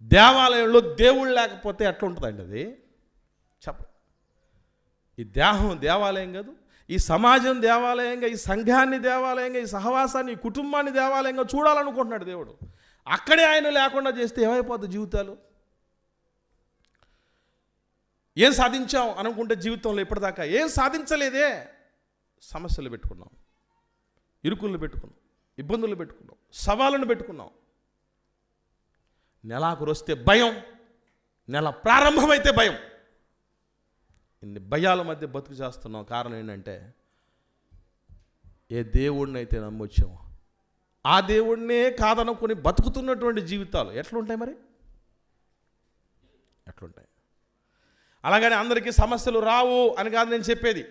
దేవాలయంలో దేవుళ్ళు లేకపోతే ఎట్లా ఉంటుందండి అది? చెప్ప. ఈ దేహం దేవాలయం కాదు, ఈ సమాజం దేవాలయంగా, ఈ సంఘాన్ని దేవాలయంగా, ఈ సహవాసాన్ని, ఈ కుటుంబాన్ని దేవాలయంగా చూడాలనుకుంటున్నాడు దేవుడు. అక్కడే ఆయన లేకుండా చేస్తే ఏమైపోతుంది జీవితాలు? ఏం సాధించాం అనుకుంటే జీవితంలో ఇప్పటిదాకా ఏం సాధించలేదే. సమస్యలు పెట్టుకున్నాం, ఇరుకులను పెట్టుకున్నాం, ఇబ్బందులు పెట్టుకున్నాం, సవాళ్ళను పెట్టుకున్నాం. నెలాఖరు వస్తే భయం, నెల ప్రారంభమైతే భయం. ఇన్ని భయాల మధ్య బతుకు చేస్తున్నాం. కారణం ఏంటంటే, ఏ దేవుడిని అయితే నమ్మొచ్చామో ఆ దేవుడినే కాదనుకొని బతుకుతున్నటువంటి జీవితాలు ఎట్లుంటాయి మరి? ఎట్లుంటాయి? అలాగని అందరికీ సమస్యలు రావు అని కాదు నేను చెప్పేది.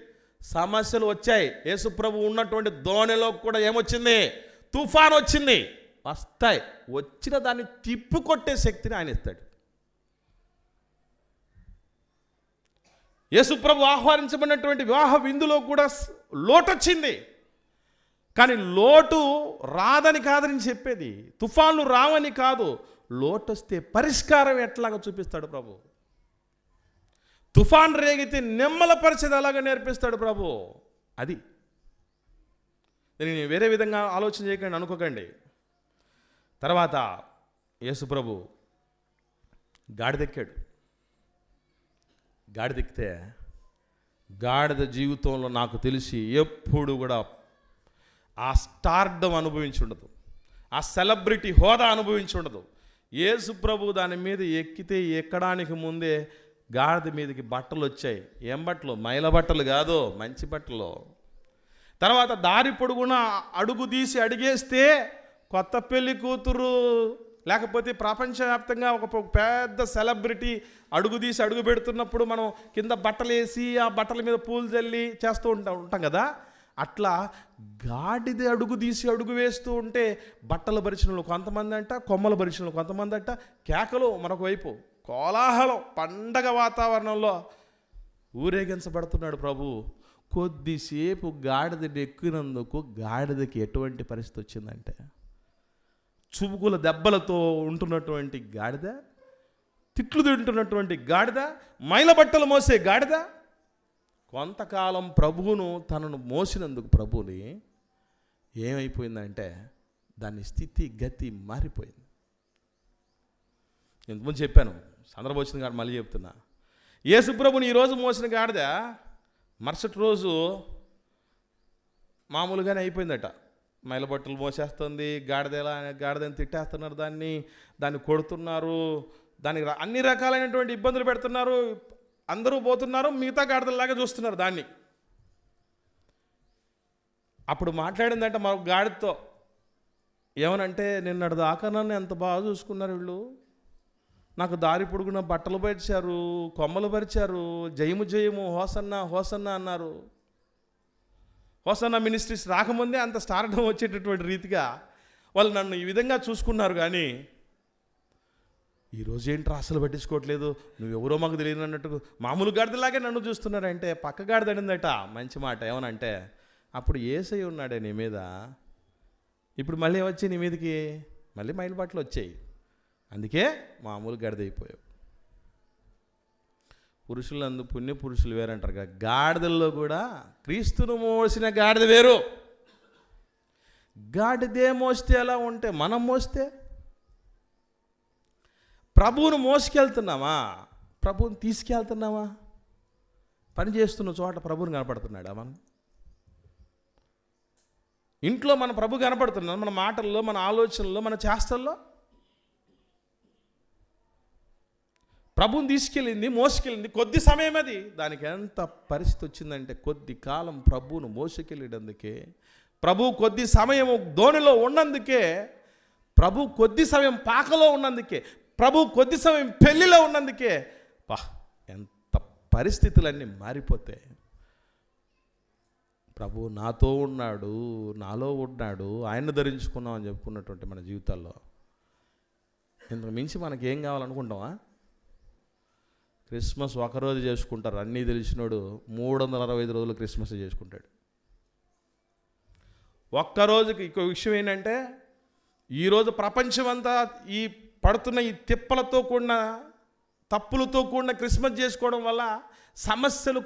సమస్యలు వచ్చాయి. యేసుప్రభు ఉన్నటువంటి దోణిలో కూడా ఏమొచ్చింది? తుఫాన్ వచ్చింది. వస్తాయి. వచ్చిన దాన్ని తిప్పుకొట్టే శక్తిని ఆయన ఇస్తాడు. యేసుప్రభు ఆహ్వానించబడినటువంటి వివాహ విందులో కూడా లోటు వచ్చింది. కానీ లోటు రాదని కాదని చెప్పేది, తుఫాన్లు రావని కాదు. లోటు వస్తే పరిష్కారం ఎట్లాగా చూపిస్తాడు ప్రభు. తుఫాన్ రేగితే నిమ్మలపరిచేది అలాగా నేర్పిస్తాడు ప్రభు. అది నేను వేరే విధంగా ఆలోచన చేయకండి, అనుకోకండి. తర్వాత యేసుప్రభు గాడిదెక్కాడు. గాడిదెక్కితే గాడిద జీవితంలో నాకు తెలిసి ఎప్పుడు కూడా ఆ స్టార్డమ్ అనుభవించి ఉండదు, ఆ సెలబ్రిటీ హోదా అనుభవించి ఉండదు. యేసుప్రభు దాని మీద ఎక్కితే ఎక్కడానికి ముందే గాడిద మీదకి బట్టలు వచ్చాయి. ఏం బట్టలు? మైల బట్టలు కాదు, మంచి బట్టలు. తర్వాత దారి పొడుగున అడుగు తీసి అడిగేస్తే కొత్త పెళ్లి కూతురు లేకపోతే ప్రపంచవ్యాప్తంగా ఒక పెద్ద సెలబ్రిటీ అడుగు తీసి అడుగు పెడుతున్నప్పుడు మనం కింద బట్టలు వేసి ఆ బట్టల మీద పూలు చల్లి చేస్తూ ఉంటాం కదా. అట్లా గాడిద అడుగు తీసి అడుగు వేస్తూ ఉంటే బట్టల పరిచయంలో కొంతమంది అంట, కొమ్మల పరిచయంలో కొంతమంది అంట, కేకలు మరొక వైపు, కోలాహలం, పండగ వాతావరణంలో ఊరేగించబడుతున్నాడు ప్రభు. కొద్దిసేపు గాడిద ఎక్కినందుకు గాడిదకి ఎటువంటి పరిస్థితి వచ్చిందంటే, చుబుకుల దెబ్బలతో ఉంటున్నటువంటి గాడిద, తిట్లు తింటున్నటువంటి గాడిద, మైల బట్టలు మోసే గాడిద కొంతకాలం ప్రభువును తనను మోసినందుకు ప్రభుని ఏమైపోయిందంటే దాని స్థితి గతి మారిపోయింది. ఇంతకుముందు చెప్పాను, సందర్భం వచ్చింది కాబట్టి మళ్ళీ చెప్తున్నా. యేసుప్రభుని ఈరోజు మోసిన గాడిద మరుసటి రోజు మామూలుగానే అయిపోయిందట. మైలబట్టలు మోసేస్తుంది, గాడిదని తిట్టేస్తున్నారు, దాన్ని కొడుతున్నారు, దానికి అన్ని రకాలైనటువంటి ఇబ్బందులు పెడుతున్నారు. అందరూ పోతున్నారు, మిగతా గాడిదలాగా చూస్తున్నారు దాన్ని. అప్పుడు మాట్లాడిందంటే మరొక గాడితో ఏమనంటే, నిన్నటి దాకా నన్ను ఎంత బాగా చూసుకున్నారు వీళ్ళు, నాకు దారి పొడుగున బట్టలు పరిచారు, కొమ్మలు పరిచారు, జయము జయము హోసన్న హోసన్న అన్నారు. హోసన్న మినిస్ట్రీస్ రాకముందే అంత స్టార్డమ్ వచ్చేటటువంటి రీతిగా వాళ్ళు నన్ను ఈ విధంగా చూసుకున్నారు. కానీ ఈరోజు ఏంట్రా అసలు పట్టించుకోవట్లేదు, నువ్వెవరో మాకు తెలియదు అన్నట్టు మామూలు గాడిదలాగే నన్ను చూస్తున్నారంటే పక్క గాడిదడిందట. మంచి మాట. ఏమనంటే, అప్పుడు యేసయ్య ఉన్నాడే నీ మీద, ఇప్పుడు మళ్ళీ వచ్చి నీ మీదకి మళ్ళీ మైలుబాట్లు వచ్చాయి, అందుకే మామూలు గాడిదైపోయావు. పురుషులందు పుణ్య పురుషులు వేరంటారు కదా, గాడిదల్లో కూడా క్రీస్తును మోసిన గాడిద వేరు. గాడిదే మోస్తే ఎలా ఉంటే మనం మోస్తే, ప్రభువును మోసుకెళ్తున్నామా, ప్రభువుని తీసుకెళ్తున్నామా? పని చేస్తున్న చోట ప్రభువుని కనపడుతున్నాడా? మనం ఇంట్లో మన ప్రభు కనపడుతున్నాడు, మన మాటల్లో, మన ఆలోచనల్లో, మన చేష్టల్లో. ప్రభువుని తీసుకెళ్ళింది, మోసుకెళ్ళింది కొద్ది సమయం. అది దానికి ఎంత పరిస్థితి వచ్చిందంటే, కొద్ది కాలం ప్రభువును మోసుకెళ్ళేటందుకే, ప్రభు కొద్ది సమయం దోణిలో ఉన్నందుకే ప్రభు కొద్ది సమయం పాకలో ఉన్నందుకే, ప్రభు కొద్ది సమయం పెళ్లిలో ఉన్నందుకే ఎంత పరిస్థితులన్నీ మారిపోతే, ప్రభు నాతో ఉన్నాడు, నాలో ఉన్నాడు, ఆయన్ని ధరించుకున్నాం అని చెప్పుకున్నటువంటి మన జీవితాల్లో ఇంతకు మించి మనకి ఏం కావాలనుకుంటామా? క్రిస్మస్ ఒకరోజు చేసుకుంటారు, అన్నీ తెలిసినోడు 365 రోజులు క్రిస్మస్ చేసుకుంటాడు. ఒక్కరోజుకి ఇంకో విషయం ఏంటంటే, ఈరోజు ప్రపంచమంతా ఈ పడుతున్న ఈ తిప్పలతో కూడిన తప్పులతో కూడిన క్రిస్మస్ చేసుకోవడం వల్ల సమస్యలు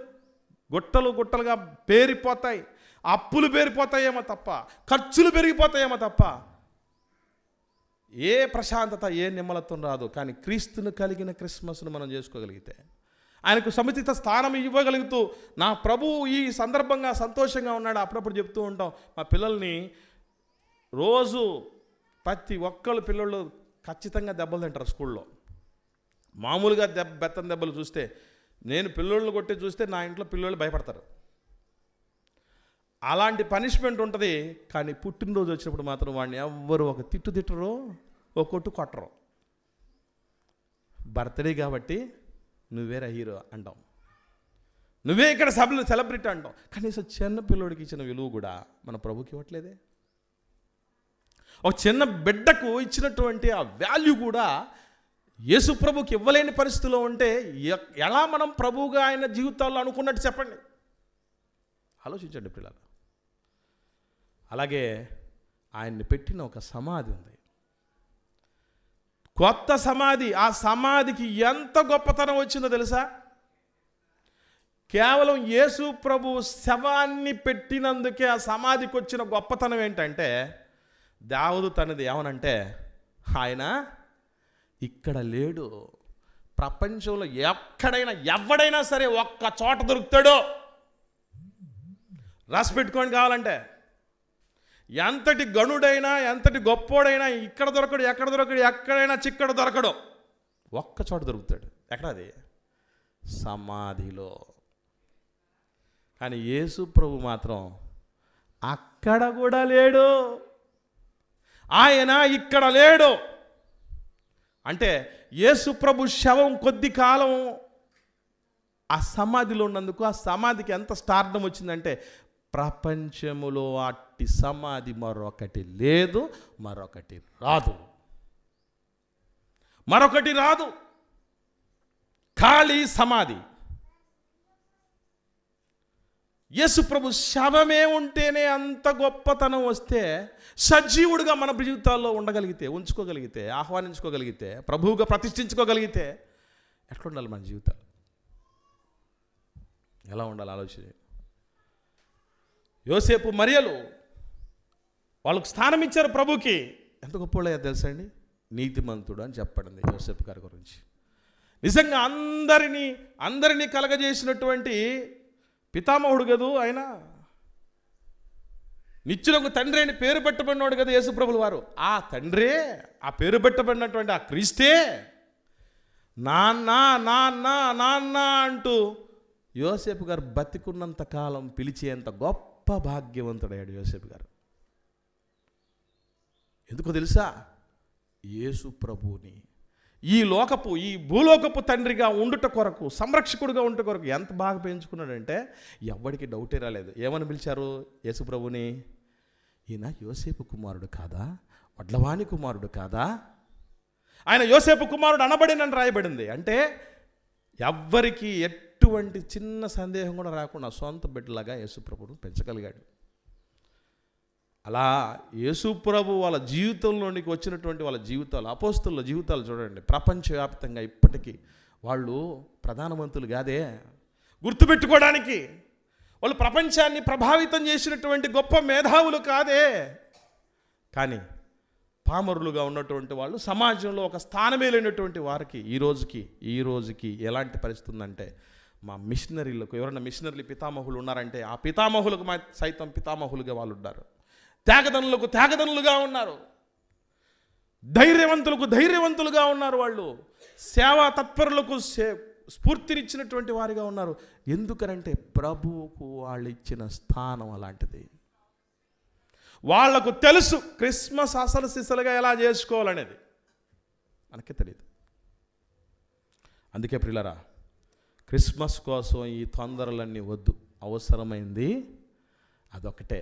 గుట్టలు గుట్టలుగా పేరిపోతాయి, అప్పులు పేరిపోతాయేమో తప్ప, ఖర్చులు పెరిగిపోతాయేమో తప్ప ఏ ప్రశాంతత, ఏ నిమ్మలత్వం రాదు. కానీ క్రీస్తును కలిగిన క్రిస్మస్ను మనం చేసుకోగలిగితే, ఆయనకు సముచిత స్థానం ఇవ్వగలుగుతూ, నా ప్రభువు ఈ సందర్భంగా సంతోషంగా ఉన్నాడు. అప్పుడప్పుడు చెప్తూ ఉంటాం, మా పిల్లల్ని రోజు ప్రతి ఒక్కళ్ళు పిల్లలు ఖచ్చితంగా దెబ్బలు తింటారు స్కూల్లో. మామూలుగా బెత్తం దెబ్బలు చూస్తే, నేను పిల్లోళ్ళు కొట్టి చూస్తే నా ఇంట్లో పిల్లోళ్ళు భయపడతారు. అలాంటి పనిష్మెంట్ ఉంటుంది. కానీ పుట్టినరోజు వచ్చినప్పుడు మాత్రం వాడిని ఎవ్వరు ఒక తిట్టరు, ఒక కొట్టు కొట్టరు. బర్త్డే కాబట్టి నువ్వేరా హీరో అంటాం, నువ్వే ఇక్కడ సభలో సెలబ్రిటీ అంటాం. కనీసం చిన్న పిల్లోడికి ఇచ్చిన విలువ కూడా మన ప్రభుకి ఇవ్వట్లేదే. ఒక చిన్న బిడ్డకు ఇచ్చినటువంటి ఆ వాల్యూ కూడా యేసు ప్రభుకి ఇవ్వలేని పరిస్థితిలో ఉంటే ఎలా మనం ప్రభువుగా ఆయన జీవితాల్లో అనుకున్నట్టు చెప్పండి, ఆలోచించండి పిల్లలు. అలాగే ఆయన్ని పెట్టిన ఒక సమాధి ఉంది, కొత్త సమాధి. ఆ సమాధికి ఎంత గొప్పతనం వచ్చిందో తెలుసా? కేవలం యేసు ప్రభు శవాన్ని పెట్టినందుకే ఆ సమాధికి వచ్చిన గొప్పతనం ఏంటంటే, దావీదు తనది ఏమనంటే, ఆయన ఇక్కడ లేడు, ప్రపంచంలో ఎక్కడైనా ఎవడైనా సరే ఒక్క చోట దొరుకుతాడో రాసి పెట్టుకొని. కావాలంటే ఎంతటి గనుడైనా, ఎంతటి గొప్పోడైనా ఇక్కడ దొరకడు, ఎక్కడ దొరకడు, ఎక్కడైనా చిక్కడ దొరకడు, ఒక్క చోట దొరుకుతాడు. ఎక్కడది? సమాధిలో. కానీ యేసు ప్రభు మాత్రం అక్కడ కూడా లేడు, ఆయన ఇక్కడ లేడు. అంటే యేసు ప్రభు శవం కొద్ది కాలం ఆ సమాధిలో ఉన్నందుకు ఆ సమాధికి ఎంత స్టార్డం వచ్చిందంటే, ప్రపంచములో అట్టి సమాధి మరొకటి లేదు, మరొకటి రాదు, మరొకటి రాదు. ఖాళీ సమాధి. యేసు ప్రభు శవమే ఉంటేనే అంత గొప్పతనం వస్తే, సజీవుడిగా మన జీవితాల్లో ఉండగలిగితే, ఉంచుకోగలిగితే, ఆహ్వానించుకోగలిగితే, ప్రభువుగా ప్రతిష్ఠించుకోగలిగితే ఎట్లా ఉండాలి మన జీవితాలు? ఎలా ఉండాలి ఆలోచన. యోసేపు మరియలు వాళ్ళకు స్థానం ఇచ్చారు ప్రభుకి. ఎంత గొప్పవాళ్ళయ్యా తెలుసా అండి? నీతిమంతుడు అని చెప్పబడింది యోసేపు గారి గురించి. నిజంగా అందరినీ కలగజేసినటువంటి పితామహుడు కదూ ఆయన. నిత్యులకు తండ్రి అని పేరు పెట్టబడినాడు కదా యేసుప్రభుల వారు. ఆ తండ్రే, ఆ పేరు పెట్టబడినటువంటి ఆ క్రీస్తే నాన్న నాన్న నాన్న అంటూ యోసేపు గారు బతికున్నంత కాలం పిలిచేంత గొప్ప భాగ్యవంతుడయ్యాడు యోసేపు గారు. ఎందుకో తెలుసా? యేసు ప్రభువుని ఈ భూలోకపు తండ్రిగా ఉండుట కొరకు, సంరక్షకుడిగా ఉండుట కొరకు ఎంత బాగా పెంచుకున్నాడంటే ఎవ్వడికి డౌటే రాలేదు. ఏమని పిలిచారు యేసు ప్రభుని? ఈయన యోసేపు కుమారుడు కాదా, వడ్లవాణి కుమారుడు కాదా? ఆయన యోసేపు కుమారుడు అనబడినని రాయబడింది. అంటే ఎవ్వరికి ఎటువంటి చిన్న సందేహం కూడా రాకుండా సొంత బిడ్డలాగా యేసు ప్రభువును పెంచగలిగాడు. అలా యేసు ప్రభు వాళ్ళ జీవితంలోనికి వచ్చినటువంటి వాళ్ళ జీవితాలు, అపోస్తలుల జీవితాలు చూడండి. ప్రపంచవ్యాప్తంగా ఇప్పటికీ వాళ్ళు ప్రధానమంత్రులు కాదే, గుర్తుపెట్టుకోవడానికి వాళ్ళు ప్రపంచాన్ని ప్రభావితం చేసినటువంటి గొప్ప మేధావులు కాదే, కానీ పామరులుగా ఉన్నటువంటి వాళ్ళు, సమాజంలో ఒక స్థానమే లేనటువంటి వారికి ఈ రోజుకి ఎలాంటి పరిస్థితి ఉందంటే, మా మిషనరీలకు ఎవరైనా మిషనరీ పితామహులు ఉన్నారంటే ఆ పితామహులకు సైతం పితామహులుగా వాళ్ళు ఉన్నారు. త్యాగదనులకు త్యాగదనులుగా ఉన్నారు, ధైర్యవంతులకు ధైర్యవంతులుగా ఉన్నారు. వాళ్ళు సేవా తత్పరులకు స్ఫూర్తినిచ్చినటువంటి వారిగా ఉన్నారు. ఎందుకనంటే ప్రభువుకు వాళ్ళు ఇచ్చిన స్థానం అలాంటిది. వాళ్లకు తెలుసు క్రిస్మస్ అసలు సిసలుగా ఎలా చేసుకోవాలనేది, మనకి తెలియదు. అందుకే ప్రియులారా, క్రిస్మస్ కోసం ఈ తొందరలన్నీ వద్దు. అవసరమైంది అదొకటే.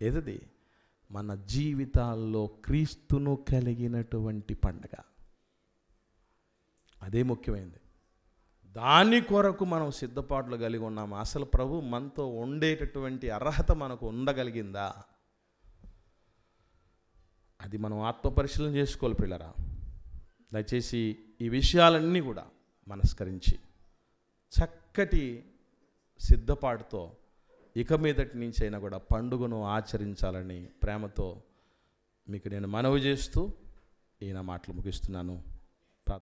ఏదది మన జీవితాల్లో క్రీస్తును కలిగినటువంటి పండగ. అదే ముఖ్యమైనది. దాని కొరకు మనం సిద్ధపాట్లు కలిగి ఉన్నాము. అసలు ప్రభు మనతో ఉండేటటువంటి అర్హత మనకు ఉండగలిగిందా? అది మనం ఆత్మపరిశీలన చేసుకోవాలి ప్రియులారా. దయచేసి ఈ విషయాలన్నీ కూడా మనస్కరించి చక్కటి సిద్ధపాటుతో ఇక మీదటి నుంచి అయినా కూడా పండుగను ఆచరించాలని ప్రేమతో మీకు నేను మనవి చేస్తూ ఈయన మాటలు ముగిస్తున్నాను.